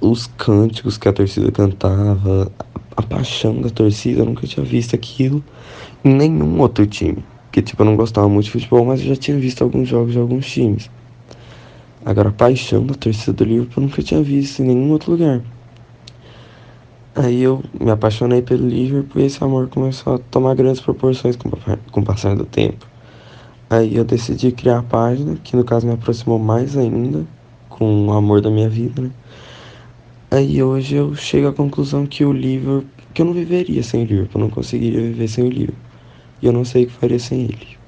Os cânticos que a torcida cantava, a paixão da torcida, eu nunca tinha visto aquilo em nenhum outro time. Porque tipo, eu não gostava muito de futebol, mas eu já tinha visto alguns jogos de alguns times. Agora a paixão da torcida do Liverpool eu nunca tinha visto em nenhum outro lugar. Aí eu me apaixonei pelo Liverpool e esse amor começou a tomar grandes proporções com o passar do tempo. Aí eu decidi criar a página, que no caso me aproximou mais ainda com o amor da minha vida, né? Aí hoje eu chego à conclusão que o Liverpool, que eu não viveria sem o Liverpool, eu não conseguiria viver sem o Liverpool. E eu não sei o que faria sem ele.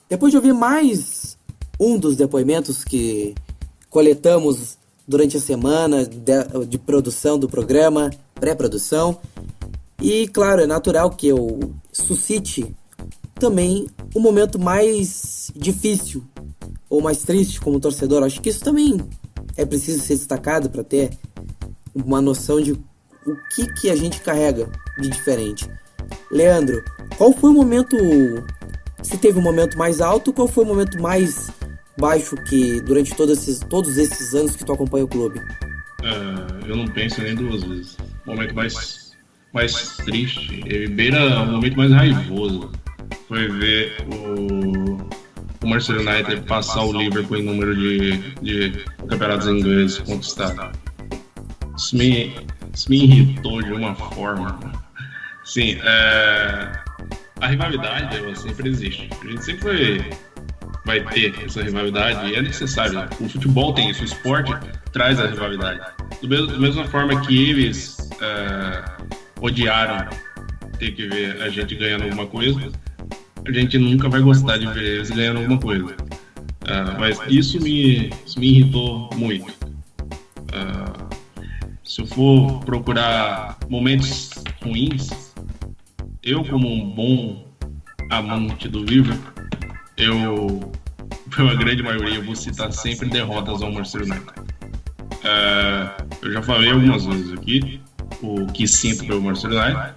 Depois de ouvir mais um dos depoimentos que coletamos durante a semana de produção do programa, pré-produção, e claro, é natural que eu suscite também um momento mais difícil ou mais triste como torcedor. Acho que isso também é preciso ser destacado para ter uma noção de o que a gente carrega de diferente. Leandro, qual foi o momento, se teve um momento mais alto, qual foi o momento mais baixo que durante todos esses anos que tu acompanha o clube? eu não penso nem duas vezes. O momento mais triste, ele beira o momento mais raivoso. Foi ver o Manchester United passar o Liverpool em número de campeonatos ingleses conquistados. Isso me irritou de uma forma. Sim, a rivalidade ela sempre existe. A gente sempre vai ter essa rivalidade e é necessário. O futebol tem isso, o esporte traz a rivalidade. Da mesma forma que eles odiaram ter que ver a gente ganhando alguma coisa, a gente nunca vai gostar de ver eles ganhando alguma coisa. Mas isso me irritou muito. Se eu for procurar momentos ruins, eu como um bom amante do Liverpool, pela grande maioria, eu vou citar sempre derrotas ao Manchester United. Eu já falei algumas vezes aqui o que sinto pelo Manchester United.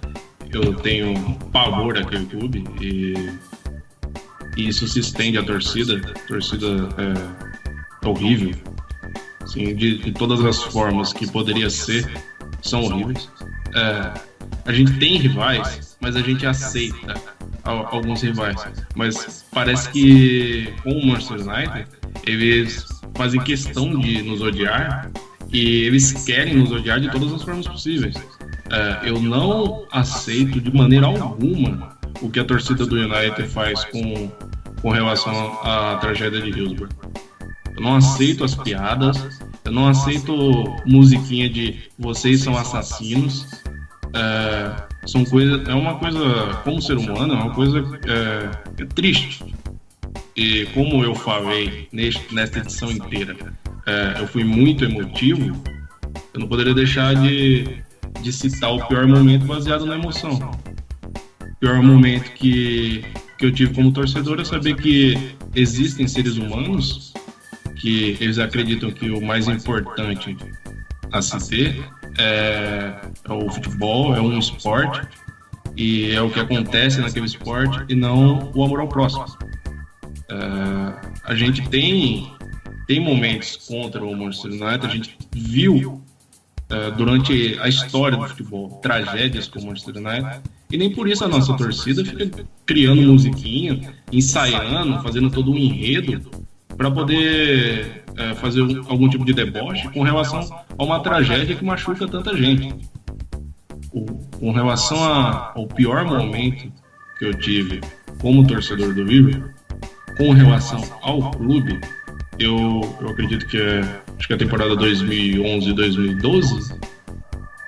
Eu tenho pavor daquele clube e isso se estende à torcida. A torcida é horrível. Assim, de todas as formas que poderia ser, são horríveis. A gente tem rivais, mas a gente aceita alguns rivais. Mas parece que com o Manchester United, eles fazem questão de nos odiar e eles querem nos odiar de todas as formas possíveis. Eu não aceito de maneira alguma o que a torcida do United faz com relação à tragédia de Hillsborough. Eu não aceito as piadas, eu não aceito musiquinha de vocês são assassinos. É uma coisa, como ser humano, é uma coisa triste. E como eu falei nesta edição inteira, eu fui muito emotivo, eu não poderia deixar de citar o pior momento baseado na emoção. O pior momento que eu tive como torcedor é saber que existem seres humanos que eles acreditam que o mais importante a se ter é o futebol, é um esporte e é o que acontece naquele esporte e não o amor ao próximo. A gente tem momentos contra o Manchester United, a gente viu durante a história do futebol tragédias com o Manchester United e nem por isso a nossa torcida fica criando musiquinha, ensaiando, fazendo todo um enredo para poder fazer algum tipo de deboche com relação a uma tragédia que machuca tanta gente. Com relação ao pior momento que eu tive como torcedor do Liverpool, com relação ao clube, eu acredito que acho que a temporada 2011-2012,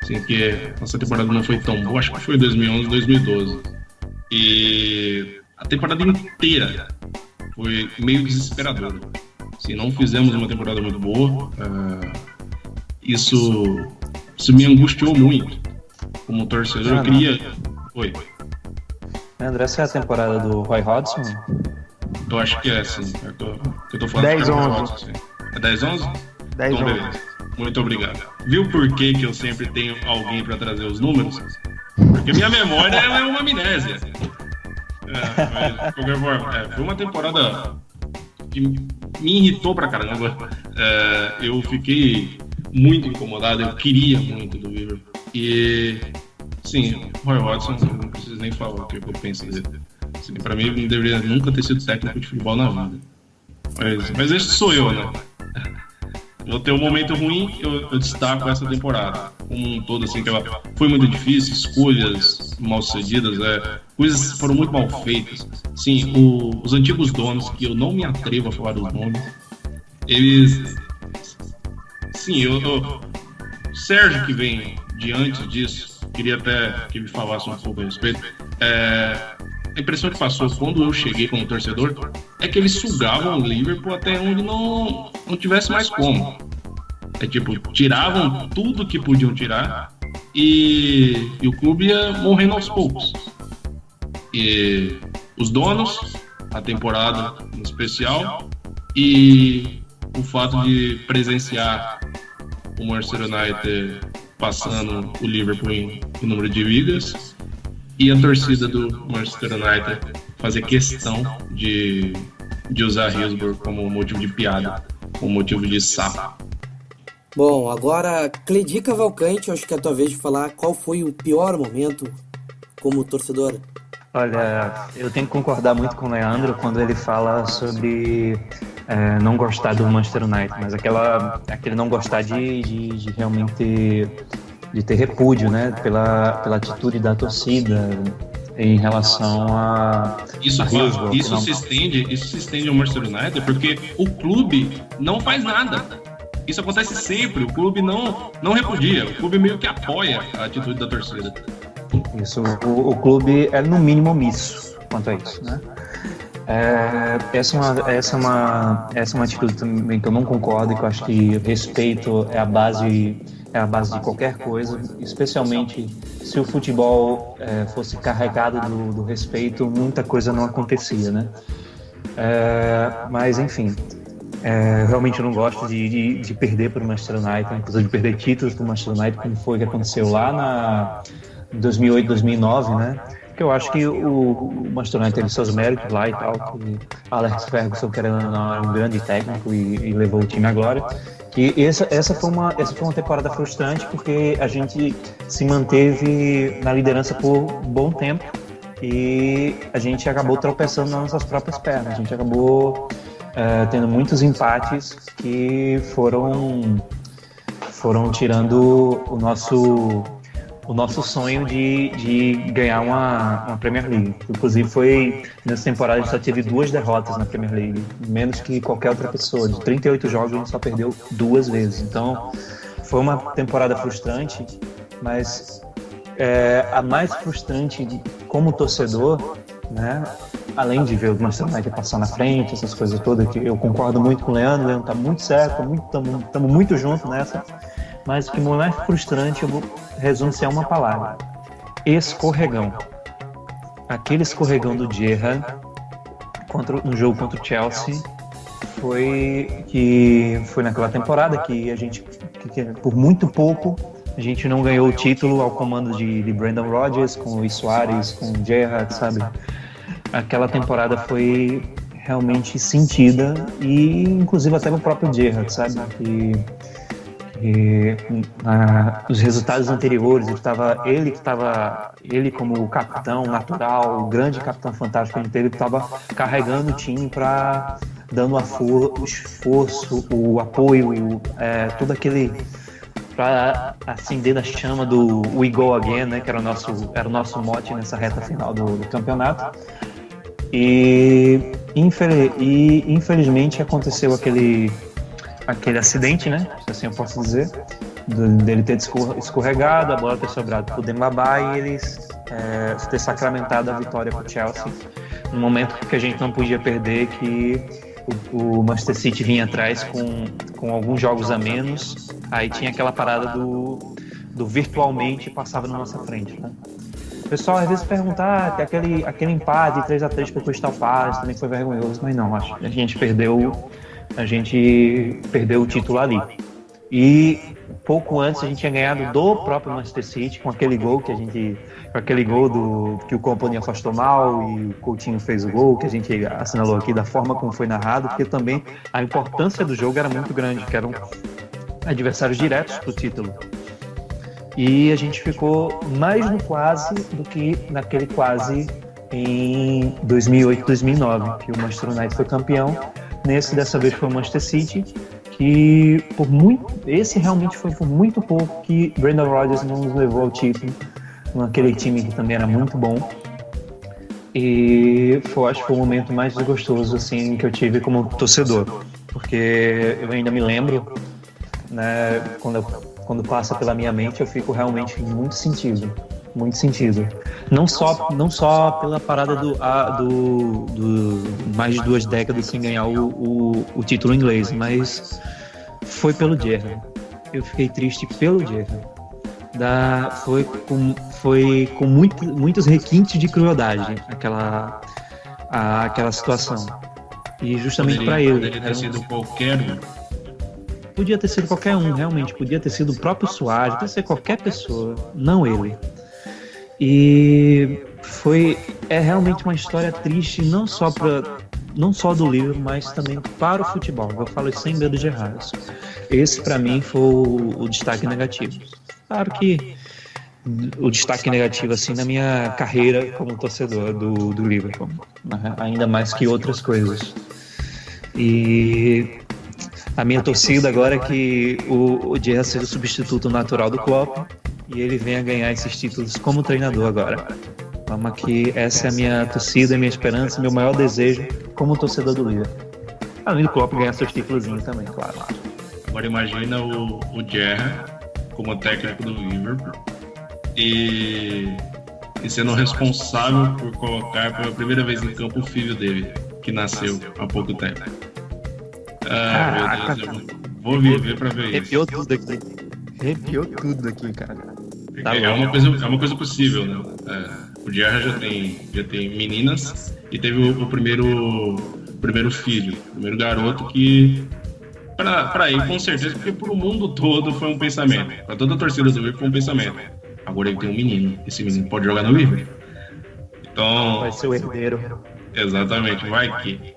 assim, que nossa temporada não foi tão boa, acho que foi 2011-2012. E a temporada inteira foi meio desesperadora. Assim, não fizemos uma temporada muito boa. Isso me angustiou muito. Como torcedor, eu queria... Oi. André, essa é a temporada do Roy Hodgson? Eu acho que é, sim. Eu tô falando 10-11. É 10-11? 10-11. Então, beleza. Muito obrigado. Viu por que eu sempre tenho alguém para trazer os números? Porque minha memória ela é uma amnésia. Mas, de qualquer forma, foi uma temporada que me irritou pra caramba. Eu fiquei muito incomodado, eu queria muito do Liverpool. E, sim, Roy Hodgson, não preciso nem falar o que eu penso dele. Assim, pra mim, não deveria nunca ter sido técnico de futebol na vida. Mas esse sou eu, né? Vou ter um momento ruim, eu destaco essa temporada. Como um todo, assim, que ela foi muito difícil, escolhas mal sucedidas, coisas foram muito mal feitas. Sim, os antigos donos, que eu não me atrevo a falar dos nomes, eles... Sim, Sérgio, que vem diante disso, queria até que me falasse um pouco a respeito. A impressão que passou quando eu cheguei como torcedor é que eles sugavam o Liverpool até onde não tivesse mais como. Tipo, tiravam tudo que podiam tirar e o clube ia morrendo aos poucos. E os donos, a temporada em especial e o fato de presenciar o Manchester United passando o Liverpool em número de ligas e a torcida do Manchester United fazer questão de usar Hillsborough como motivo de piada, como motivo de sapo. Bom, agora, Cledi Cavalcante, acho que é a tua vez de falar qual foi o pior momento como torcedor. Olha, eu tenho que concordar muito com o Leandro quando ele fala sobre não gostar do Manchester United, mas aquele não gostar de realmente de ter repúdio, né, pela atitude da torcida em relação a Isso se estende ao Manchester United porque o clube não faz nada. Isso acontece sempre, o clube não repudia, o clube meio que apoia a atitude da torcida. Isso, o clube é no mínimo omisso quanto a isso, né? Essa é uma atitude também que eu não concordo e que eu acho que respeito é a base de qualquer coisa, especialmente se o futebol fosse carregado do respeito, muita coisa não acontecia, né? Mas enfim, realmente eu não gosto de perder para o Manchester United, inclusive de perder títulos para o Manchester United, como foi que aconteceu lá em 2008, 2009, né? Que eu acho que o Manchester United teve seus méritos lá e tal, que Alex Ferguson, querendo ou não, era um grande técnico e levou o time à glória. E essa foi uma temporada frustrante porque a gente se manteve na liderança por um bom tempo e a gente acabou tropeçando nas nossas próprias pernas. A gente acabou tendo muitos empates que foram tirando o nosso sonho de ganhar uma Premier League. Inclusive, nessa temporada, a gente só teve 2 derrotas na Premier League, menos que qualquer outra pessoa. De 38 jogos, a gente só perdeu 2 vezes. Então, foi uma temporada frustrante, mas a mais frustrante como torcedor, né? Além de ver o Manchester United passar na frente, essas coisas todas, que eu concordo muito com o Leandro tá muito certo, estamos muito juntos nessa. Mas o que é mais frustrante, eu resumo-se a uma palavra: escorregão. Aquele escorregão do Gerrard no jogo contra o Chelsea foi naquela temporada que a gente, por muito pouco, a gente não ganhou o título ao comando de Brendan Rodgers, com o Luis Suárez, com o Gerrard, sabe? Aquela temporada foi realmente sentida, e inclusive até o próprio Gerrard, sabe? Os resultados anteriores, ele como o capitão natural, o grande capitão fantástico que a gente teve, estava carregando o time dando o esforço, o apoio, tudo aquele para acender a chama do We Go Again, né, que era o nosso mote nessa reta final do campeonato. E infelizmente aconteceu aquele acidente, né? Se assim eu posso dizer, dele ter escorregado, a bola ter sobrado pro Dembaba e eles ter sacramentado a vitória pro Chelsea. Um momento que a gente não podia perder, que o Manchester City vinha atrás com alguns jogos a menos, aí tinha aquela parada do virtualmente passava na nossa frente, né? O pessoal às vezes pergunta que aquele empate 3-3 pro Crystal Palace também foi vergonhoso, mas não, acho que a gente perdeu o título ali. E pouco antes a gente tinha ganhado do próprio Manchester City com aquele gol que o Kompany afastou mal e o Coutinho fez o gol, que a gente assinalou aqui da forma como foi narrado, porque também a importância do jogo era muito grande, que eram adversários diretos pro título. E a gente ficou mais no quase do que naquele quase em 2008, 2009, que o Manchester United foi campeão. Dessa vez foi o Manchester City, que esse realmente foi por muito pouco que Brendan Rodgers não nos levou ao título, naquele time que também era muito bom. E acho que foi o momento mais desgostoso assim, que eu tive como torcedor, porque eu ainda me lembro, né, quando passa pela minha mente, eu fico realmente muito sentido. Não só pela parada do mais de 2 décadas sem ganhar o título inglês, mas foi pelo Gerrard. Eu fiquei triste pelo Gerrard. Foi com muitos requintes de crueldade aquela situação. E justamente para ele. Poderia ter sido qualquer um. Podia ter sido qualquer um, realmente. Podia ter sido o próprio Suárez, podia ser qualquer pessoa, não ele. E é realmente uma história triste, não só não só do livro, mas também para o futebol. Eu falo isso sem medo de errar. Esse, para mim, foi o destaque negativo. Claro que o destaque negativo, assim, na minha carreira como torcedor do Liverpool, né? Ainda mais que outras coisas. E a minha torcida agora é que o Gerrard seja o substituto natural do Klopp e ele venha ganhar esses títulos como treinador agora. Vamos aqui, essa é a minha torcida, a minha esperança, meu maior desejo como torcedor do Liverpool. Além do Klopp ganhar seus títulos também, claro. Agora imagina o Gerrard como técnico do Liverpool e sendo responsável por colocar pela primeira vez em campo o filho dele, que nasceu há pouco tempo. Meu Deus, eu vou viver pra ver isso. Arrepiou tudo aqui, cara. É uma coisa possível, né? O Gerrard já tem meninas e teve o primeiro filho, o primeiro garoto que, pra ele com certeza, porque pro mundo todo foi um pensamento, pra toda a torcida do Liverpool foi um pensamento. Agora ele tem um menino, esse menino pode jogar no Liverpool. Então, vai ser o herdeiro. Exatamente, vai que.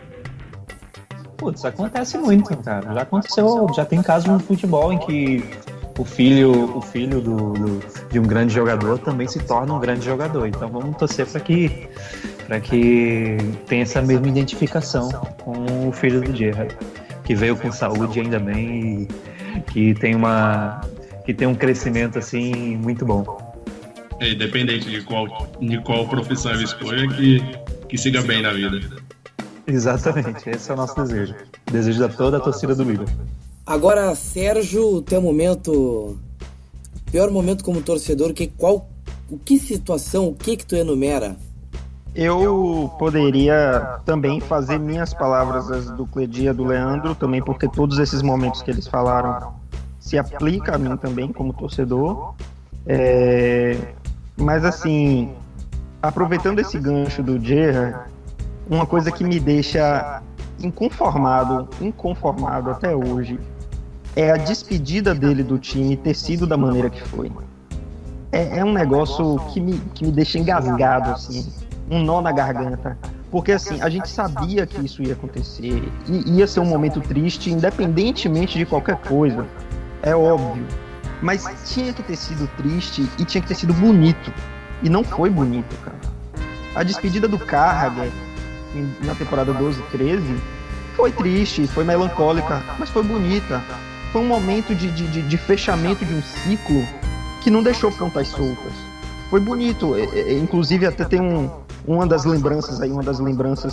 Putz, acontece muito, cara. Já aconteceu, já tem casos no futebol em que o filho de um grande jogador também se torna um grande jogador. Então vamos torcer para que tenha essa mesma identificação com o filho do Gerrard, que veio com saúde ainda bem e que tem um crescimento assim muito bom. Independente de qual profissão ele escolha, que siga bem na vida. Exatamente, esse é o nosso desejo. Desejo da toda a torcida do Liverpool. Agora, Sérgio, teu momento, pior momento como torcedor, que situação, o que tu enumera? Eu poderia também fazer minhas palavras, as do Cledia, do Leandro, também porque todos esses momentos que eles falaram se aplicam a mim também como torcedor. Mas assim, aproveitando esse gancho do Gerrard, uma coisa que me deixa inconformado até hoje é a despedida dele do time ter sido da maneira que foi. É um negócio que me deixa engasgado, assim, um nó na garganta. Porque assim, a gente sabia que isso ia acontecer, e ia ser um momento triste, independentemente de qualquer coisa, é óbvio. Mas tinha que ter sido triste e tinha que ter sido bonito. E não foi bonito, cara. A despedida do Carragher na temporada 12-13 foi triste, foi melancólica, mas foi bonita. Foi um momento de fechamento de um ciclo que não deixou pontas soltas. Foi bonito, inclusive até tem uma das lembranças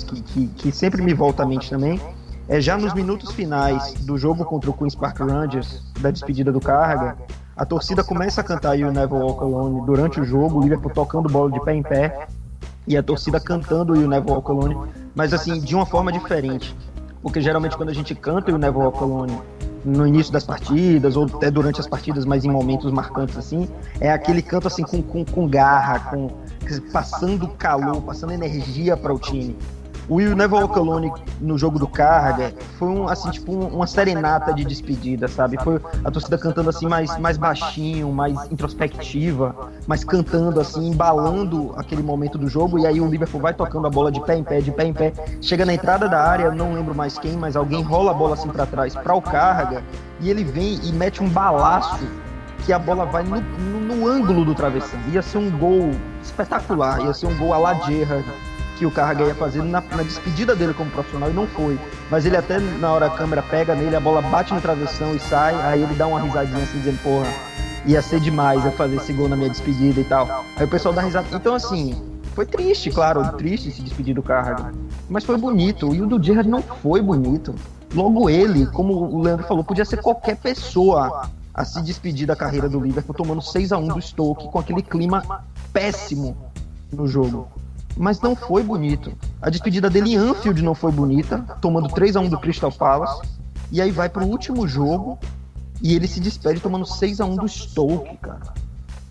que sempre me volta à mente também, é já nos minutos finais do jogo contra o Queen's Park Rangers, da despedida do Carragher, a torcida começa a cantar You Never Walk Alone durante o jogo, o Liverpool tocando bola de pé em pé, e a torcida cantando You Never Walk Alone, mas assim, de uma forma diferente. Porque geralmente quando a gente canta You Never Walk Alone no início das partidas, ou até durante as partidas, mas em momentos marcantes assim, é aquele canto assim com garra, passando calor, passando energia para o time. O You Never Walk Alone no jogo do Carragher foi uma serenata de despedida, sabe? Foi a torcida cantando assim mais baixinho, mais introspectiva, mas cantando assim, embalando aquele momento do jogo, e aí o Liverpool vai tocando a bola de pé em pé, chega na entrada da área, não lembro mais quem, mas alguém rola a bola assim para trás para o Carragher, e ele vem e mete um balaço que a bola vai no ângulo do travessão. Ia ser um gol espetacular, ia ser um gol à la Gerrard, que o Carragher ia fazer na despedida dele como profissional, e não foi. Mas ele até, na hora a câmera pega nele, a bola bate no travessão e sai, aí ele dá uma risadinha assim, dizendo, porra, ia ser demais eu fazer esse gol na minha despedida e tal. Aí o pessoal dá risada. Então assim, foi triste, claro, triste se despedir do Carragher, mas foi bonito, e o do Gerrard não foi bonito. Logo ele, como o Leandro falou, podia ser qualquer pessoa a se despedir da carreira do Liverpool tomando 6-1 do Stoke, com aquele clima péssimo no jogo. Mas não foi bonito. A despedida dele em Anfield não foi bonita, tomando 3-1 do Crystal Palace, e aí vai pro último jogo e ele se despede tomando 6-1 do Stoke, cara.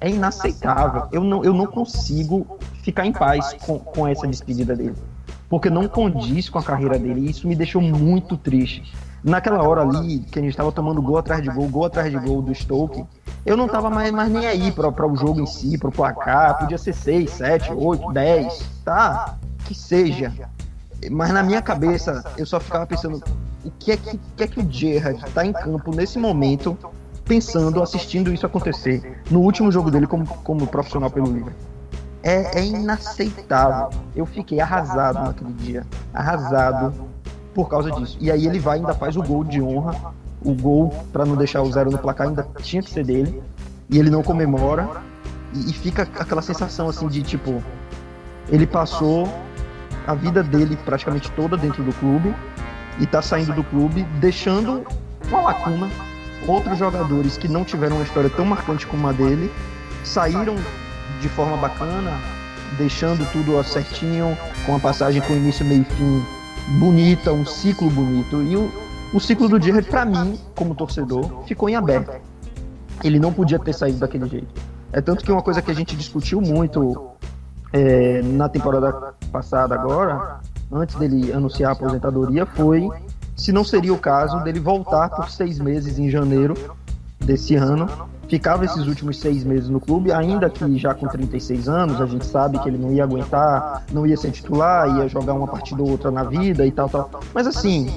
É inaceitável. Eu não consigo ficar em paz com essa despedida dele, porque não condiz com a carreira dele, e isso me deixou muito triste. Naquela hora ali, que a gente tava tomando gol atrás de gol do Stoke, eu não tava mais nem aí para o jogo em si, para o placar. Podia ser 6, 7, 8, 10, tá? Que seja. Mas na minha cabeça, eu só ficava pensando, o que é que o Gerrard tá em campo nesse momento, pensando, assistindo isso acontecer, no último jogo dele como profissional pelo Liverpool. É inaceitável. Eu fiquei arrasado naquele dia. Arrasado por causa disso. E aí ele vai e ainda faz o gol de honra. O gol, pra não deixar o 0 no placar, ainda tinha que ser dele. E ele não comemora. E fica aquela sensação assim de tipo... Ele passou a vida dele praticamente toda dentro do clube. E tá saindo do clube, deixando uma lacuna. Outros jogadores que não tiveram uma história tão marcante como a dele saíram de forma bacana, deixando tudo certinho, com a passagem com início, meio e fim bonita, um ciclo bonito. E o ciclo do Gerrard, pra mim, como torcedor, ficou em aberto. Ele não podia ter saído daquele jeito. É tanto que uma coisa que a gente discutiu muito na temporada passada agora, antes dele anunciar a aposentadoria, foi se não seria o caso dele voltar por 6 meses em janeiro desse ano. Ficava esses últimos 6 meses no clube, ainda que já com 36 anos, a gente sabe que ele não ia aguentar, não ia ser titular, ia jogar uma partida ou outra na vida e tal. Mas assim,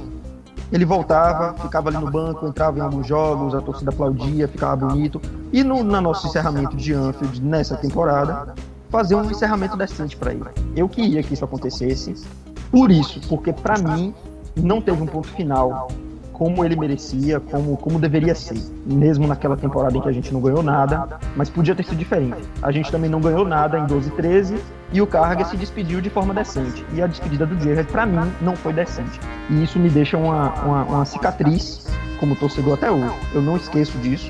ele voltava, ficava ali no banco, entrava em alguns jogos, a torcida aplaudia, ficava bonito. E no nosso encerramento de Anfield, nessa temporada, fazer um encerramento decente para ele. Eu queria que isso acontecesse, porque para mim não teve um ponto final como ele merecia, como deveria ser. Mesmo naquela temporada em que a gente não ganhou nada, mas podia ter sido diferente. A gente também não ganhou nada em 12-13 e o Carragher se despediu de forma decente. E a despedida do Gerrard, pra mim, não foi decente. E isso me deixa uma cicatriz como torcedor até hoje. Eu não esqueço disso.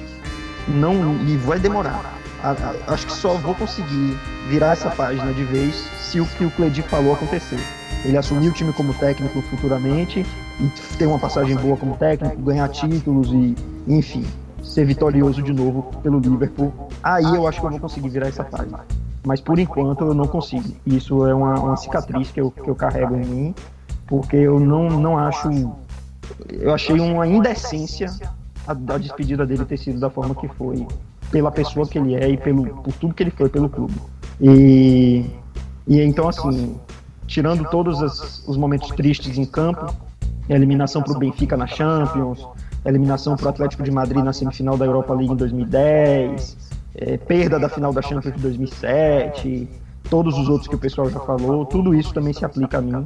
E vai demorar. Acho que só vou conseguir virar essa página de vez se o que o Cledir falou acontecer. Ele assumir o time como técnico futuramente e ter uma passagem boa como técnico, ganhar títulos e, enfim, ser vitorioso de novo pelo Liverpool. Aí eu acho que eu vou conseguir virar essa página. Mas por enquanto eu não consigo. Isso é uma cicatriz que eu carrego em mim, porque eu não acho... Eu achei uma indecência a despedida dele ter sido da forma que foi, pela pessoa que ele é e por tudo que ele foi pelo clube. E então, assim, tirando todos os momentos tristes em campo, a eliminação para o Benfica na Champions, a eliminação para o Atlético de Madrid na semifinal da Europa League em 2010, perda da final da Champions de 2007, todos os outros que o pessoal já falou, tudo isso também se aplica a mim.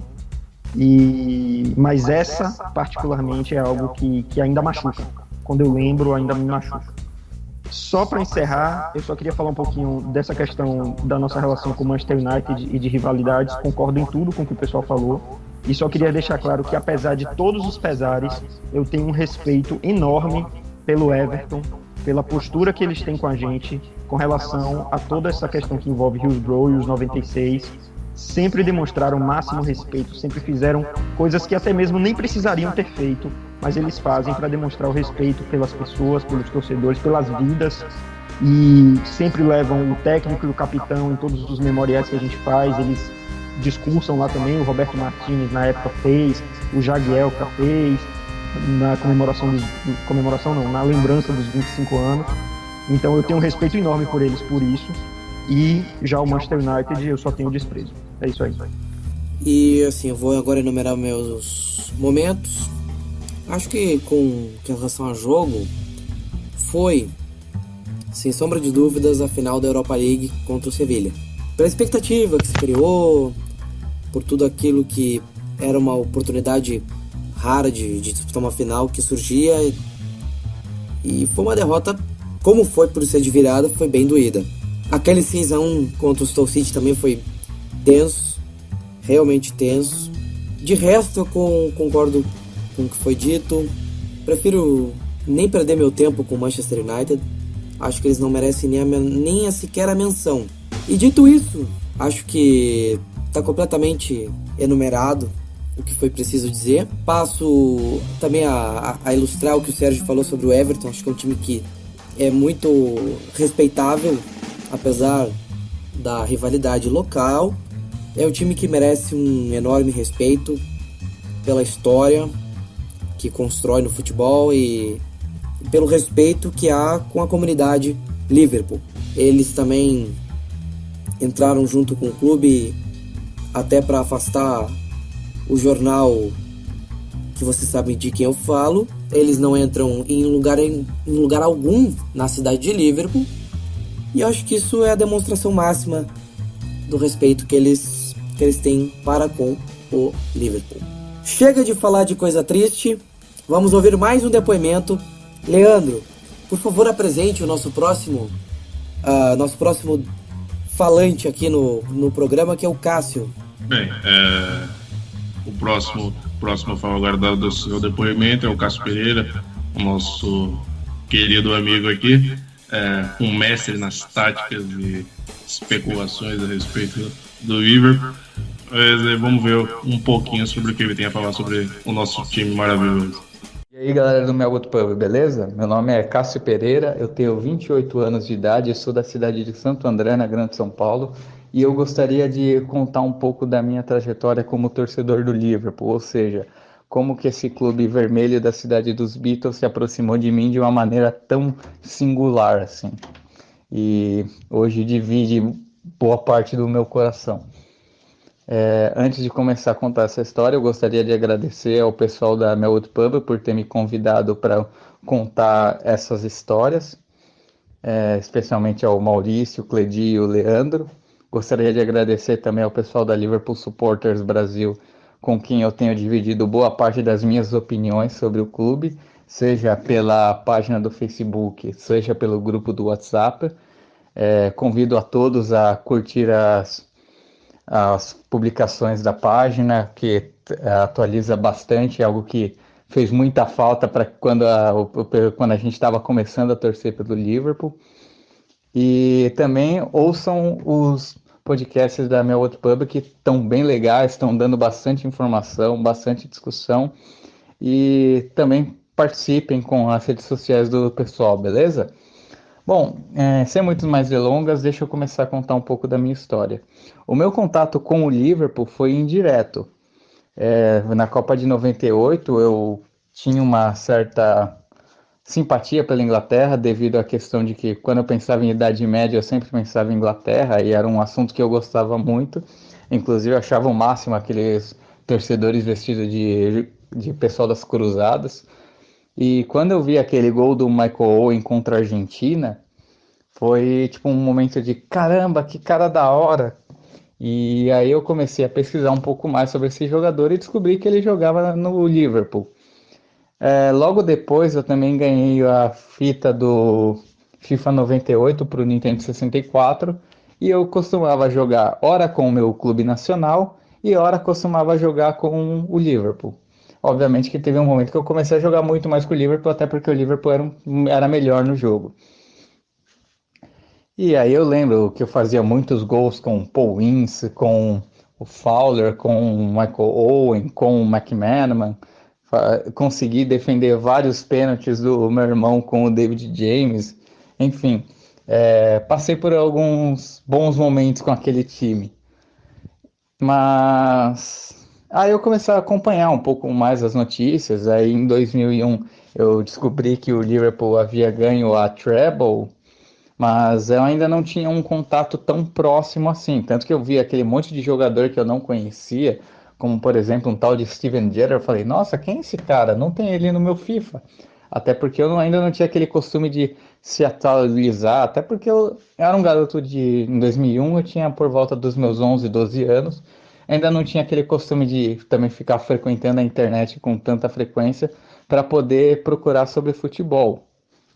Mas essa, particularmente, é algo que ainda machuca. Quando eu lembro, ainda me machuca. Só para encerrar, eu só queria falar um pouquinho dessa questão da nossa relação com o Manchester United e de rivalidades. Concordo em tudo com o que o pessoal falou. E só queria deixar claro que, apesar de todos os pesares, eu tenho um respeito enorme pelo Everton, pela postura que eles têm com a gente, com relação a toda essa questão que envolve Hillsborough e os 96. Sempre demonstraram o máximo respeito, sempre fizeram coisas que até mesmo nem precisariam ter feito, mas eles fazem para demonstrar o respeito pelas pessoas, pelos torcedores, pelas vidas, e sempre levam o técnico e o capitão em todos os memoriais que a gente faz. Eles discursam lá também, o Roberto Martínez na época fez, o Jagielka fez, na na lembrança dos 25 anos. Então eu tenho um respeito enorme por eles por isso. E já o Manchester United eu só tenho desprezo. É isso aí. E assim, eu vou agora enumerar meus momentos. Acho que com relação a jogo, foi, sem sombra de dúvidas, a final da Europa League contra o Sevilla. Pela expectativa que se criou, por tudo aquilo que era uma oportunidade rara de disputar uma final que surgia. E foi uma derrota, como foi por ser de virada, foi bem doída. Aquele 6-1 contra o Stoke City também foi tenso, realmente tenso. De resto, eu concordo com o que foi dito. Prefiro nem perder meu tempo com o Manchester United. Acho que eles não merecem nem sequer a menção. E dito isso, acho que está completamente enumerado o que foi preciso dizer. Passo também a ilustrar o que o Sérgio falou sobre o Everton. Acho que é um time que é muito respeitável, apesar da rivalidade local. É um time que merece um enorme respeito pela história que constrói no futebol e pelo respeito que há com a comunidade Liverpool. Eles também entraram junto com o clube até para afastar o jornal que vocês sabem de quem eu falo. Eles não entram em lugar algum na cidade de Liverpool. E eu acho que isso é a demonstração máxima do respeito que eles têm para com o Liverpool. Chega de falar de coisa triste. Vamos ouvir mais um depoimento. Leandro, por favor, apresente o nosso próximo falante aqui no programa, que é o Cássio. Bem, o próximo a falar agora do seu depoimento é o Cássio Pereira, o nosso querido amigo aqui, um mestre nas táticas e especulações a respeito do Liverpool. Mas vamos ver um pouquinho sobre o que ele tem a falar sobre o nosso time maravilhoso. E aí, galera do Melwood Pub, beleza? Meu nome é Cássio Pereira, eu tenho 28 anos de idade, eu sou da cidade de Santo André, na Grande São Paulo, e eu gostaria de contar um pouco da minha trajetória como torcedor do Liverpool, ou seja, como que esse clube vermelho da cidade dos Beatles se aproximou de mim de uma maneira tão singular assim, e hoje divide boa parte do meu coração. Antes de começar a contar essa história, eu gostaria de agradecer ao pessoal da Melwood Pub por ter me convidado para contar essas histórias, especialmente ao Maurício, o Cledi e o Leandro. Gostaria de agradecer também ao pessoal da Liverpool Supporters Brasil, com quem eu tenho dividido boa parte das minhas opiniões sobre o clube, seja pela página do Facebook, seja pelo grupo do WhatsApp. Convido a todos a curtir as publicações da página, que atualiza bastante, algo que fez muita falta para quando a gente estava começando a torcer pelo Liverpool. E também ouçam os podcasts da Melwood Pub, que estão bem legais, estão dando bastante informação, bastante discussão, e também participem com as redes sociais do pessoal, beleza? Bom, sem muitas mais delongas, deixa eu começar a contar um pouco da minha história. O meu contato com o Liverpool foi indireto. Na Copa de 98, eu tinha uma certa simpatia pela Inglaterra, devido à questão de que, quando eu pensava em Idade Média, eu sempre pensava em Inglaterra, e era um assunto que eu gostava muito. Inclusive, eu achava o máximo aqueles torcedores vestidos de pessoal das cruzadas. E quando eu vi aquele gol do Michael Owen contra a Argentina, foi tipo um momento de caramba, que cara da hora. E aí eu comecei a pesquisar um pouco mais sobre esse jogador e descobri que ele jogava no Liverpool. Logo depois eu também ganhei a fita do FIFA 98 para o Nintendo 64, e eu costumava jogar ora com o meu clube nacional e ora costumava jogar com o Liverpool. Obviamente que teve um momento que eu comecei a jogar muito mais com o Liverpool, até porque o Liverpool era melhor no jogo. E aí eu lembro que eu fazia muitos gols com o Paul Ince, com o Fowler, com o Michael Owen, com o McManaman. Consegui defender vários pênaltis do meu irmão com o David James. Enfim, passei por alguns bons momentos com aquele time. Mas aí eu comecei a acompanhar um pouco mais as notícias. Aí em 2001 eu descobri que o Liverpool havia ganho a treble, mas eu ainda não tinha um contato tão próximo assim. Tanto que eu vi aquele monte de jogador que eu não conhecia, como por exemplo um tal de Steven Gerrard. Eu falei, nossa, quem é esse cara? Não tem ele no meu FIFA. Até porque eu ainda não tinha aquele costume de se atualizar, até porque eu era um garoto em 2001, eu tinha por volta dos meus 11, 12 anos, ainda não tinha aquele costume de também ficar frequentando a internet com tanta frequência para poder procurar sobre futebol.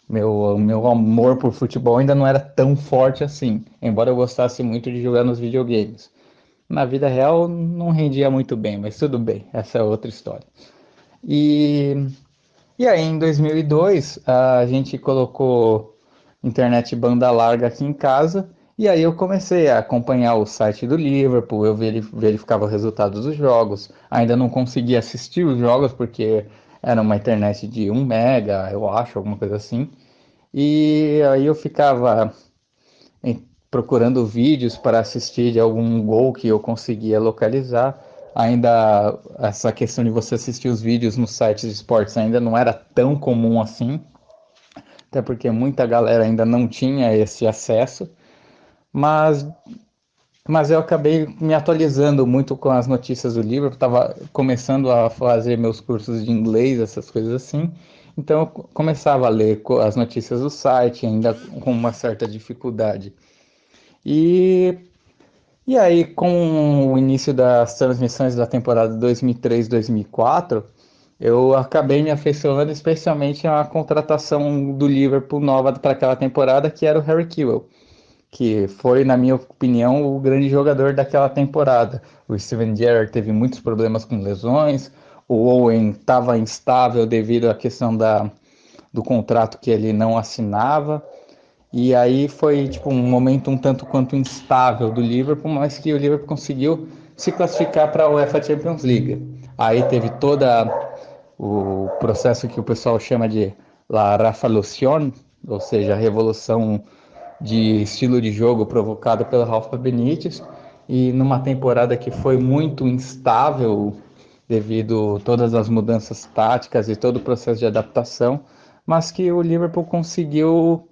Meu amor por futebol ainda não era tão forte assim, embora eu gostasse muito de jogar nos videogames. Na vida real não rendia muito bem, mas tudo bem, essa é outra história. E aí, em 2002, a gente colocou internet banda larga aqui em casa, e aí eu comecei a acompanhar o site do Liverpool, eu verificava os resultados dos jogos. Ainda não conseguia assistir os jogos, porque era uma internet de 1 mega, eu acho, alguma coisa assim. E aí eu ficava procurando vídeos para assistir de algum gol que eu conseguia localizar. Ainda essa questão de você assistir os vídeos nos sites de esportes ainda não era tão comum assim, até porque muita galera ainda não tinha esse acesso. Mas mas eu acabei me atualizando muito com as notícias do livro, estava começando a fazer meus cursos de inglês, essas coisas assim. Então eu começava a ler as notícias do site, ainda com uma certa dificuldade. E, e aí, com o início das transmissões da temporada 2003-2004, eu acabei me afeiçoando especialmente à contratação do Liverpool nova para aquela temporada, que era o Harry Kewell, que foi, na minha opinião, o grande jogador daquela temporada. O Steven Gerrard teve muitos problemas com lesões, o Owen estava instável devido à questão do contrato que ele não assinava, e aí foi tipo um momento um tanto quanto instável do Liverpool, mas que o Liverpool conseguiu se classificar para a UEFA Champions League. Aí teve toda o processo que o pessoal chama de La Revolución, ou seja, a revolução de estilo de jogo provocado pelo Rafa Benítez, e numa temporada que foi muito instável devido a todas as mudanças táticas e todo o processo de adaptação, mas que o Liverpool conseguiu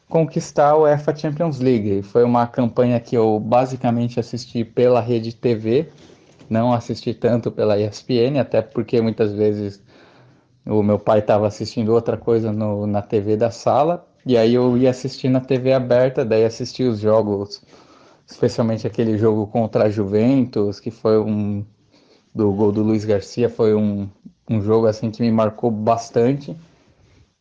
conquistar a UEFA Champions League. Foi uma campanha que eu basicamente assisti pela Rede TV, não assisti tanto pela ESPN, até porque muitas vezes o meu pai estava assistindo outra coisa na TV da sala, e aí eu ia assistir na TV aberta, daí assisti os jogos, especialmente aquele jogo contra a Juventus, que foi do gol do Luiz Garcia, foi um jogo assim que me marcou bastante,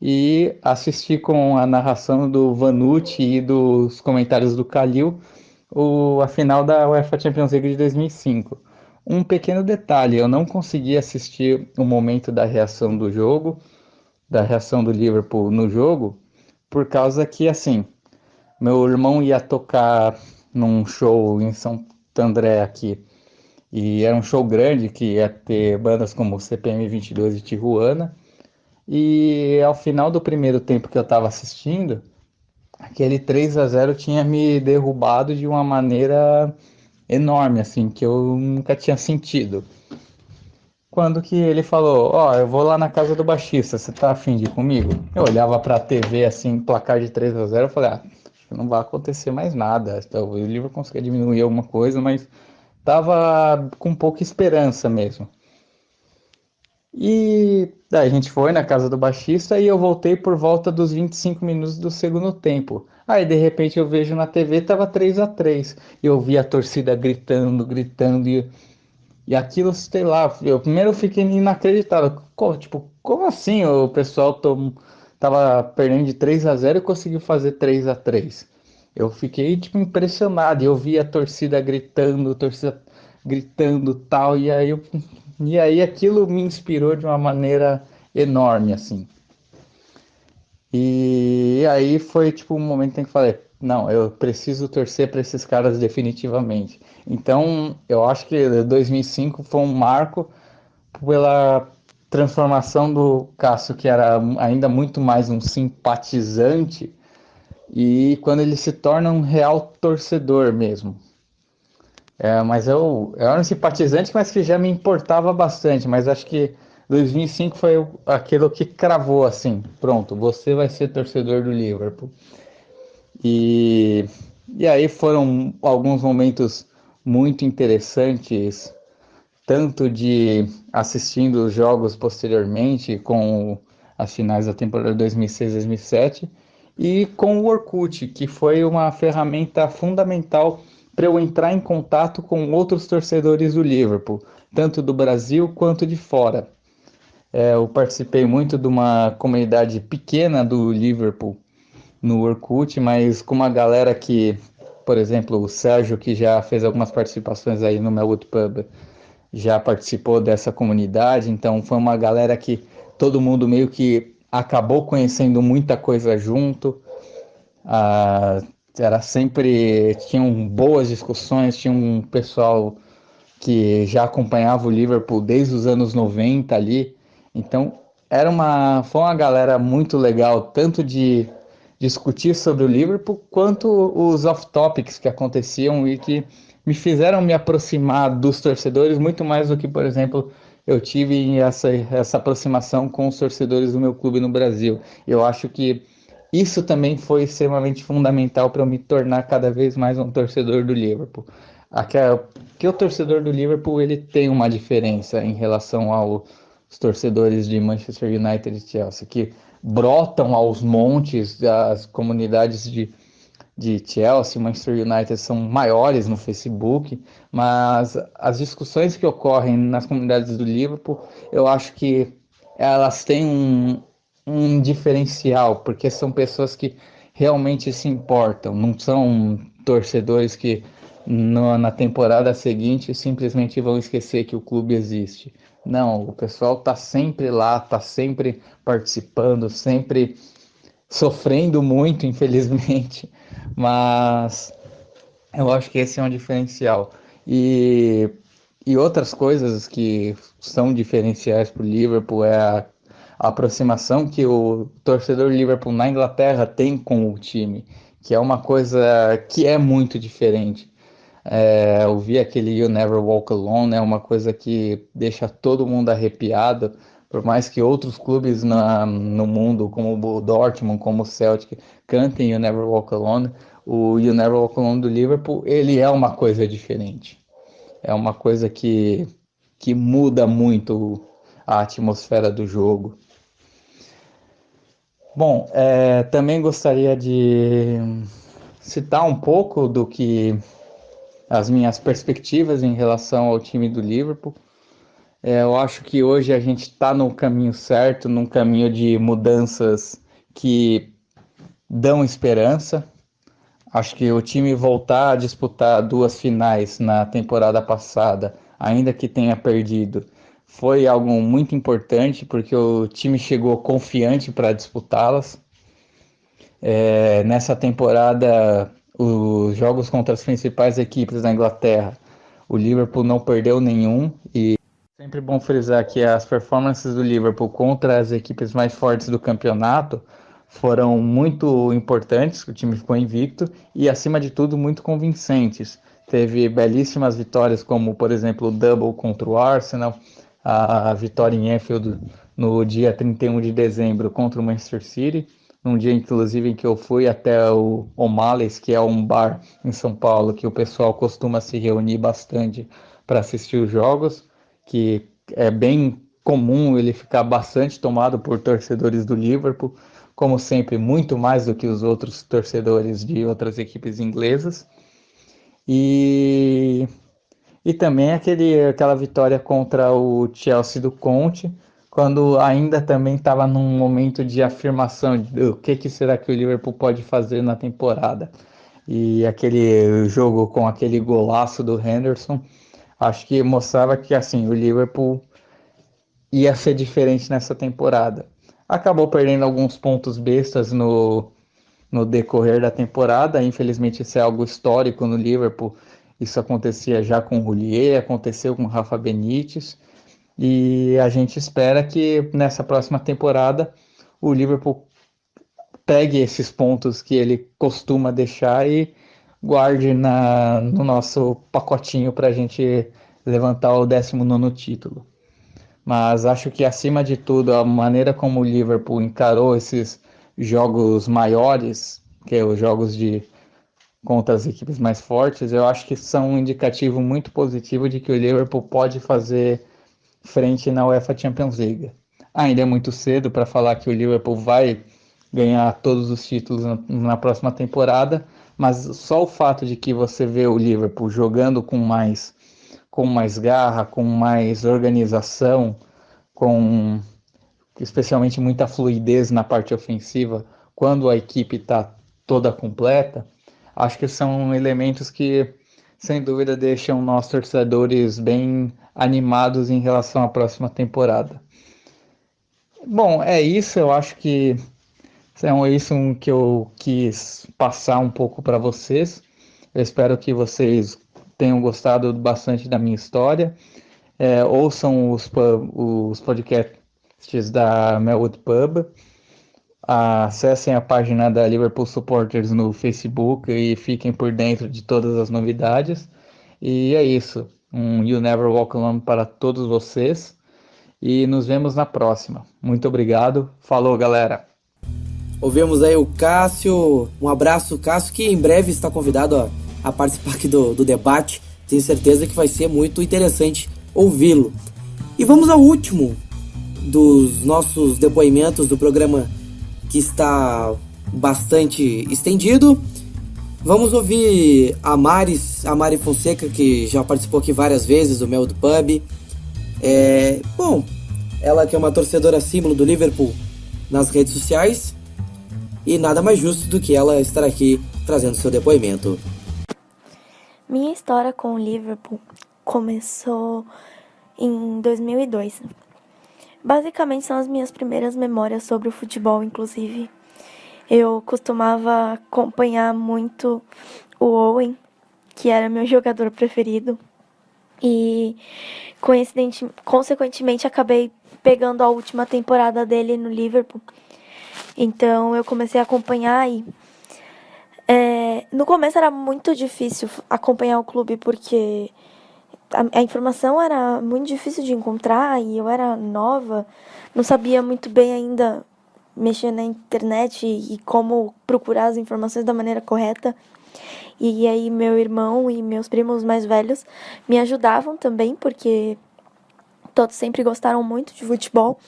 e assisti com a narração do Vanucci e dos comentários do Kalil a final da UEFA Champions League de 2005. Um pequeno detalhe, eu não consegui assistir o momento da reação do jogo, da reação do Liverpool no jogo, por causa que, assim, meu irmão ia tocar num show em Santo André aqui, e era um show grande que ia ter bandas como CPM 22 e Tijuana, e ao final do primeiro tempo que eu estava assistindo, aquele 3-0 tinha me derrubado de uma maneira enorme, assim, que eu nunca tinha sentido. Quando que ele falou, ó, eu vou lá na casa do baixista, você tá afim de ir comigo? Eu olhava pra TV, assim, placar de 3-0, eu falei, acho que não vai acontecer mais nada. Então, o livro conseguia diminuir alguma coisa, mas tava com pouca esperança mesmo. E daí a gente foi na casa do baixista e eu voltei por volta dos 25 minutos do segundo tempo. Aí de repente eu vejo na TV tava 3-3. E eu vi a torcida gritando, gritando e aquilo, sei lá, eu primeiro fiquei inacreditável. Tipo, como assim o pessoal tava perdendo de 3-0 e conseguiu fazer 3-3? Eu fiquei tipo impressionado. Eu vi a torcida gritando tal, e aí aquilo me inspirou de uma maneira enorme, assim. E aí foi tipo um momento em que eu falei, não, eu preciso torcer para esses caras definitivamente. Então, eu acho que 2005 foi um marco pela transformação do Cássio, que era ainda muito mais um simpatizante, e quando ele se torna um real torcedor mesmo. Mas eu era um simpatizante, mas que já me importava bastante. Mas acho que 2005 foi aquilo que cravou assim: pronto, você vai ser torcedor do Liverpool. E, e aí foram alguns momentos muito interessantes, tanto de assistindo os jogos posteriormente, com as finais da temporada 2006-2007, e com o Orkut, que foi uma ferramenta fundamental para eu entrar em contato com outros torcedores do Liverpool, tanto do Brasil quanto de fora. Eu participei muito de uma comunidade pequena do Liverpool no Orkut, mas com uma galera que, por exemplo, o Sérgio, que já fez algumas participações aí no Melwood Pub, já participou dessa comunidade, então foi uma galera que todo mundo meio que acabou conhecendo muita coisa junto. Era sempre, tinham boas discussões, tinha um pessoal que já acompanhava o Liverpool desde os anos 90 ali, então foi uma galera muito legal, tanto de discutir sobre o Liverpool, quanto os off-topics que aconteciam e que me fizeram me aproximar dos torcedores muito mais do que, por exemplo, eu tive essa aproximação com os torcedores do meu clube no Brasil. Eu acho que isso também foi extremamente fundamental para eu me tornar cada vez mais um torcedor do Liverpool. Que o torcedor do Liverpool ele tem uma diferença em relação aos torcedores de Manchester United e Chelsea, que brotam aos montes, as comunidades de Chelsea, Manchester United são maiores no Facebook, mas as discussões que ocorrem nas comunidades do Liverpool, eu acho que elas têm um diferencial, porque são pessoas que realmente se importam, não são torcedores que na temporada seguinte simplesmente vão esquecer que o clube existe. Não, o pessoal tá sempre lá, tá sempre participando, sempre sofrendo muito, infelizmente, mas eu acho que esse é um diferencial. E, e outras coisas que são diferenciais para o Liverpool é a aproximação que o torcedor Liverpool na Inglaterra tem com o time, que é uma coisa que é muito diferente. Ouvir aquele You Never Walk Alone é uma coisa que deixa todo mundo arrepiado, por mais que outros clubes no mundo, como o Dortmund, como o Celtic, cantem You Never Walk Alone, o You Never Walk Alone do Liverpool, ele é uma coisa diferente. É uma coisa que muda muito a atmosfera do jogo. Bom, também gostaria de citar um pouco do que as minhas perspectivas em relação ao time do Liverpool. Eu acho que hoje a gente está no caminho certo, num caminho de mudanças que dão esperança. Acho que o time voltar a disputar 2 finais na temporada passada, ainda que tenha perdido, foi algo muito importante, porque o time chegou confiante para disputá-las. Nessa temporada, os jogos contra as principais equipes da Inglaterra, o Liverpool não perdeu nenhum, e sempre bom frisar que as performances do Liverpool contra as equipes mais fortes do campeonato foram muito importantes, o time ficou invicto e, acima de tudo, muito convincentes. Teve belíssimas vitórias, como, por exemplo, o double contra o Arsenal, a vitória em Anfield no dia 31 de dezembro contra o Manchester City, num dia, inclusive, em que eu fui até o O'Malley's, que é um bar em São Paulo, que o pessoal costuma se reunir bastante para assistir os jogos, que é bem comum ele ficar bastante tomado por torcedores do Liverpool, como sempre, muito mais do que os outros torcedores de outras equipes inglesas. E também aquela vitória contra o Chelsea do Conte, quando ainda também estava num momento de afirmação do que será que o Liverpool pode fazer na temporada. E aquele jogo com aquele golaço do Henderson, acho que mostrava que assim o Liverpool ia ser diferente nessa temporada. Acabou perdendo alguns pontos bestas no decorrer da temporada. Infelizmente, isso é algo histórico no Liverpool. Isso acontecia já com o Houllier, aconteceu com o Rafa Benítez. E a gente espera que nessa próxima temporada o Liverpool pegue esses pontos que ele costuma deixar e guarde no nosso pacotinho para a gente levantar o 19º título. Mas acho que, acima de tudo, a maneira como o Liverpool encarou esses jogos maiores, que é os jogos contra as equipes mais fortes, eu acho que são um indicativo muito positivo de que o Liverpool pode fazer frente na UEFA Champions League. Ainda é muito cedo para falar que o Liverpool vai ganhar todos os títulos na próxima temporada, mas só o fato de que você vê o Liverpool jogando com mais garra, com mais organização, com especialmente muita fluidez na parte ofensiva, quando a equipe está toda completa, acho que são elementos que, sem dúvida, deixam nós torcedores bem animados em relação à próxima temporada. Bom, é isso. Eu acho que é isso que eu quis passar um pouco para vocês. Eu espero que vocês tenham gostado bastante da minha história. Ouçam os podcasts da Melwood Pub. Acessem a página da Liverpool Supporters no Facebook e fiquem por dentro de todas as novidades. E é isso. Um You Never Walk Alone para todos vocês. E nos vemos na próxima. Muito obrigado. Falou, galera! Ouvimos aí o Cássio, um abraço Cássio, que em breve está convidado a participar aqui do debate. Tenho certeza que vai ser muito interessante ouvi-lo. E vamos ao último dos nossos depoimentos do programa, que está bastante estendido. Vamos ouvir a Mari Fonseca, que já participou aqui várias vezes do Mel do Pub. Bom, ela que é uma torcedora símbolo do Liverpool nas redes sociais, e nada mais justo do que ela estar aqui trazendo seu depoimento. Minha história com o Liverpool começou em 2002. Basicamente são as minhas primeiras memórias sobre o futebol, inclusive. Eu costumava acompanhar muito o Owen, que era meu jogador preferido. E, consequentemente, acabei pegando a última temporada dele no Liverpool. Então, eu comecei a acompanhar e... no começo era muito difícil acompanhar o clube, porque a informação era muito difícil de encontrar e eu era nova, não sabia muito bem ainda mexer na internet e como procurar as informações da maneira correta. E aí meu irmão e meus primos mais velhos me ajudavam também, porque todos sempre gostaram muito de futebol.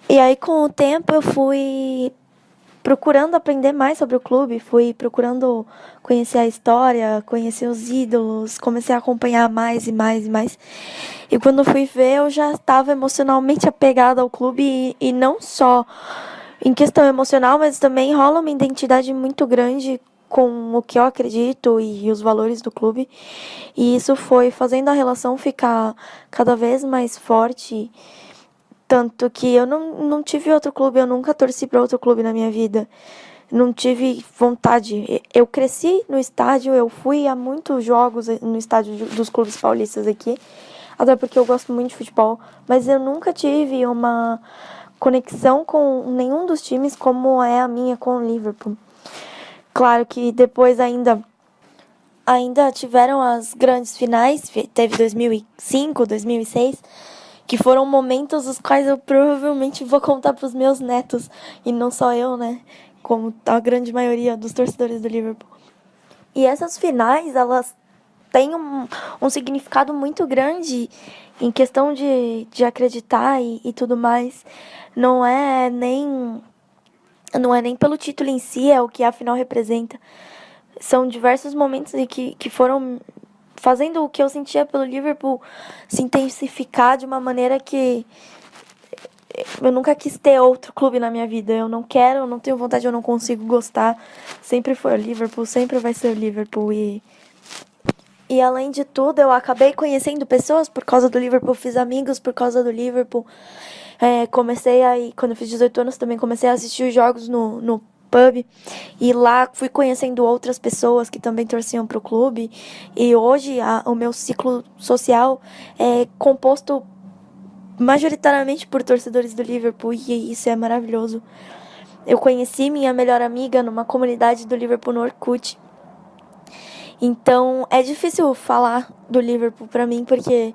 E aí com o tempo eu fui procurando aprender mais sobre o clube, fui procurando conhecer a história, conhecer os ídolos, comecei a acompanhar mais e mais e mais. E quando fui ver, eu já estava emocionalmente apegada ao clube, e não só em questão emocional, mas também rola uma identidade muito grande com o que eu acredito e os valores do clube. E isso foi fazendo a relação ficar cada vez mais forte. Tanto que eu não tive outro clube, eu nunca torci para outro clube na minha vida. Não tive vontade. Eu cresci no estádio, eu fui a muitos jogos no estádio dos clubes paulistas aqui, até porque eu gosto muito de futebol, mas eu nunca tive uma conexão com nenhum dos times como é a minha com o Liverpool. Claro que depois ainda tiveram as grandes finais, teve 2005, 2006, que foram momentos os quais eu provavelmente vou contar para os meus netos, e não só eu, né, como a grande maioria dos torcedores do Liverpool. E essas finais, elas têm um significado muito grande em questão de acreditar e tudo mais. Não é nem pelo título em si, é o que a final representa. São diversos momentos em que foram fazendo o que eu sentia pelo Liverpool se intensificar de uma maneira que eu nunca quis ter outro clube na minha vida. Eu não quero, eu não tenho vontade, eu não consigo gostar. Sempre foi o Liverpool, sempre vai ser o Liverpool. E além de tudo, eu acabei conhecendo pessoas por causa do Liverpool, fiz amigos por causa do Liverpool. Quando eu fiz 18 anos, também comecei a assistir os jogos no pub, e lá fui conhecendo outras pessoas que também torciam pro clube, e hoje o meu ciclo social é composto majoritariamente por torcedores do Liverpool, e isso é maravilhoso. Eu conheci minha melhor amiga numa comunidade do Liverpool no Orkut, então é difícil falar do Liverpool pra mim, porque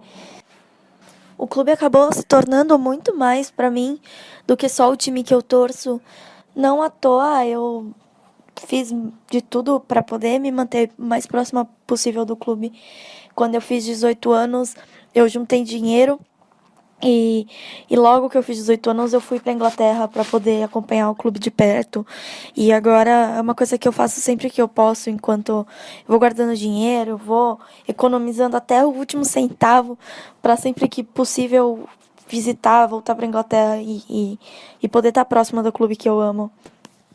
o clube acabou se tornando muito mais pra mim do que só o time que eu torço. Não à toa, eu fiz de tudo para poder me manter o mais próxima possível do clube. Quando eu fiz 18 anos, eu juntei dinheiro e logo que eu fiz 18 anos, eu fui para Inglaterra para poder acompanhar o clube de perto. E agora é uma coisa que eu faço sempre que eu posso, enquanto eu vou guardando dinheiro, vou economizando até o último centavo para sempre que possível visitar, voltar para Inglaterra e poder estar próxima do clube que eu amo.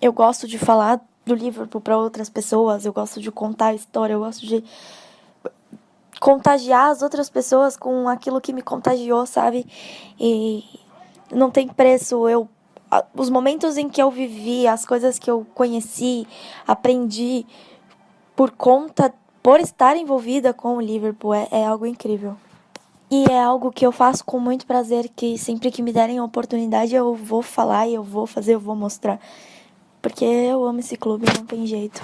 Eu gosto de falar do Liverpool para outras pessoas, eu gosto de contar a história, eu gosto de contagiar as outras pessoas com aquilo que me contagiou, sabe? E não tem preço. Os momentos em que eu vivi, as coisas que eu conheci, aprendi por estar envolvida com o Liverpool, é algo incrível. E é algo que eu faço com muito prazer, que sempre que me derem a oportunidade eu vou falar, eu vou fazer, eu vou mostrar. Porque eu amo esse clube, não tem jeito.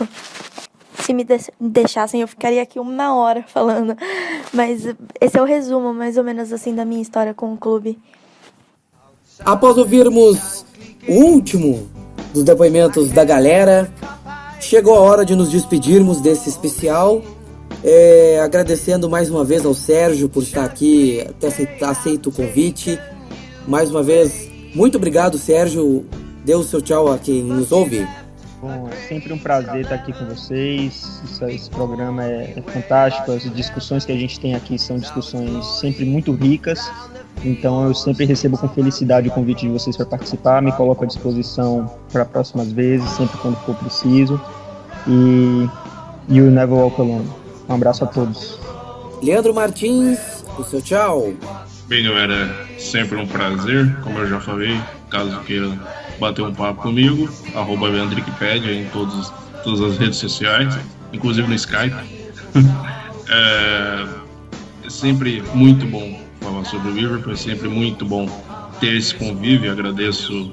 Se me deixassem, eu ficaria aqui 1 hora falando. Mas esse é o resumo, mais ou menos assim, da minha história com o clube. Após ouvirmos o último dos depoimentos da galera. Chegou a hora de nos despedirmos desse especial. Agradecendo mais uma vez ao Sérgio por estar aqui, ter aceito o convite. Mais uma vez, muito obrigado, Sérgio. Dê o seu tchau a quem nos ouve. Bom, é sempre um prazer estar aqui com vocês. Esse programa é fantástico. As discussões que a gente tem aqui são discussões sempre muito ricas. Então eu sempre recebo com felicidade o convite de vocês para participar. Me coloco à disposição para próximas vezes, sempre quando for preciso. E you never walk alone. Um abraço a todos. Leandro Martins, o seu tchau. Bem, galera, sempre um prazer, como eu já falei. Caso queira bater um papo comigo, @leandricpedia em todas as redes sociais, inclusive no Skype. É sempre muito bom falar sobre o Liverpool, é sempre muito bom ter esse convívio. Agradeço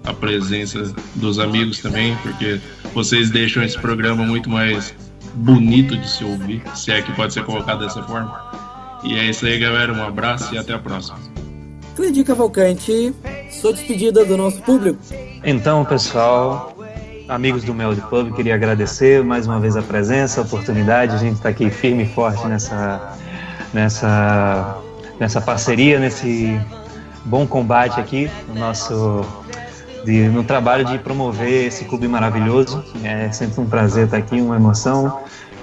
a presença dos amigos também, porque vocês deixam esse programa muito mais bonito de se ouvir, se é que pode ser colocado dessa forma. E é isso aí, galera, um abraço e até a próxima. Cleide Cavalcante, sua despedida do nosso público. Então, pessoal, amigos do Melody Pub, queria agradecer mais uma vez a presença, a oportunidade. A gente está aqui firme e forte nessa parceria, nesse bom combate aqui, no trabalho de promover esse clube maravilhoso. É sempre um prazer estar aqui, uma emoção.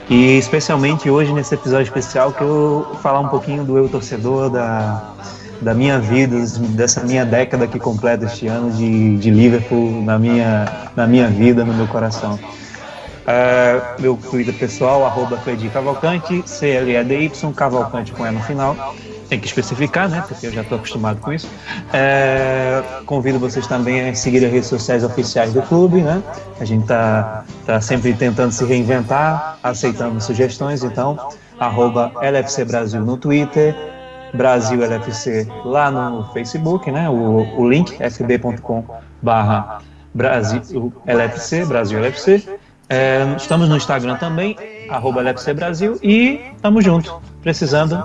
E especialmente hoje, nesse episódio especial, que eu vou falar um pouquinho do eu torcedor, da minha vida, dessa minha década que completa este ano de Liverpool na minha vida, no meu coração. Meu Twitter pessoal, @Cleidi Cavalcante, CLEDY, Cavalcante com E no final. Tem que especificar, né? Porque eu já estou acostumado com isso. Convido vocês também a seguir as redes sociais oficiais do clube, né? A gente tá sempre tentando se reinventar, aceitando sugestões. Então, @LFC Brasil no Twitter, Brasil LFC lá no Facebook, né? O link fb.com/Brasil LFC, Brasil LFC. Estamos no Instagram também, @LFC Brasil, e tamo junto. Precisando,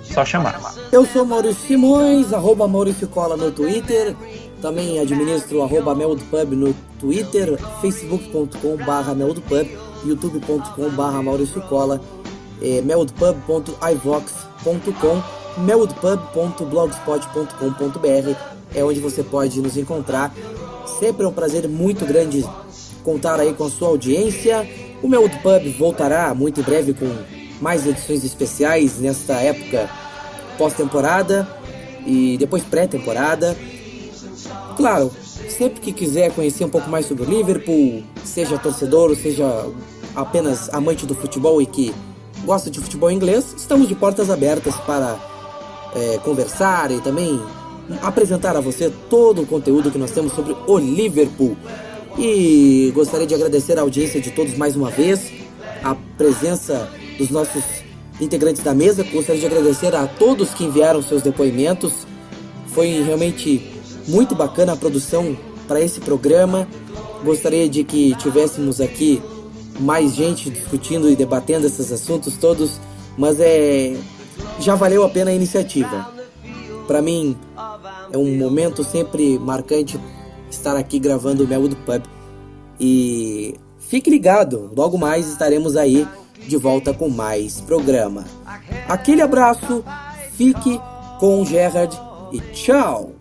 só chamar. Eu sou Maurício Simões, @Maurício Cola no Twitter. Também administro @meldopub no Twitter, facebook.com/meldopub, youtube.com/Maurício Cola, meldopub.ivox.com, meldopub.blogspot.com.br é onde você pode nos encontrar. Sempre é um prazer muito grande contar aí com a sua audiência. O Meldopub voltará muito em breve com mais edições especiais nesta época pós-temporada e depois pré-temporada. Claro, sempre que quiser conhecer um pouco mais sobre o Liverpool, seja torcedor ou seja apenas amante do futebol e que gosta de futebol inglês, estamos de portas abertas para conversar e também apresentar a você todo o conteúdo que nós temos sobre o Liverpool. E gostaria de agradecer a audiência de todos mais uma vez, a presença dos nossos integrantes da mesa. Gostaria de agradecer a todos que enviaram seus depoimentos. Foi realmente muito bacana a produção para esse programa. Gostaria de que tivéssemos aqui mais gente discutindo e debatendo esses assuntos todos, mas já valeu a pena a iniciativa. Para mim é um momento sempre marcante estar aqui gravando o Melwood Pub. E fique ligado, logo mais estaremos aí de volta com mais programa. Aquele abraço, fique com o Gerard e tchau!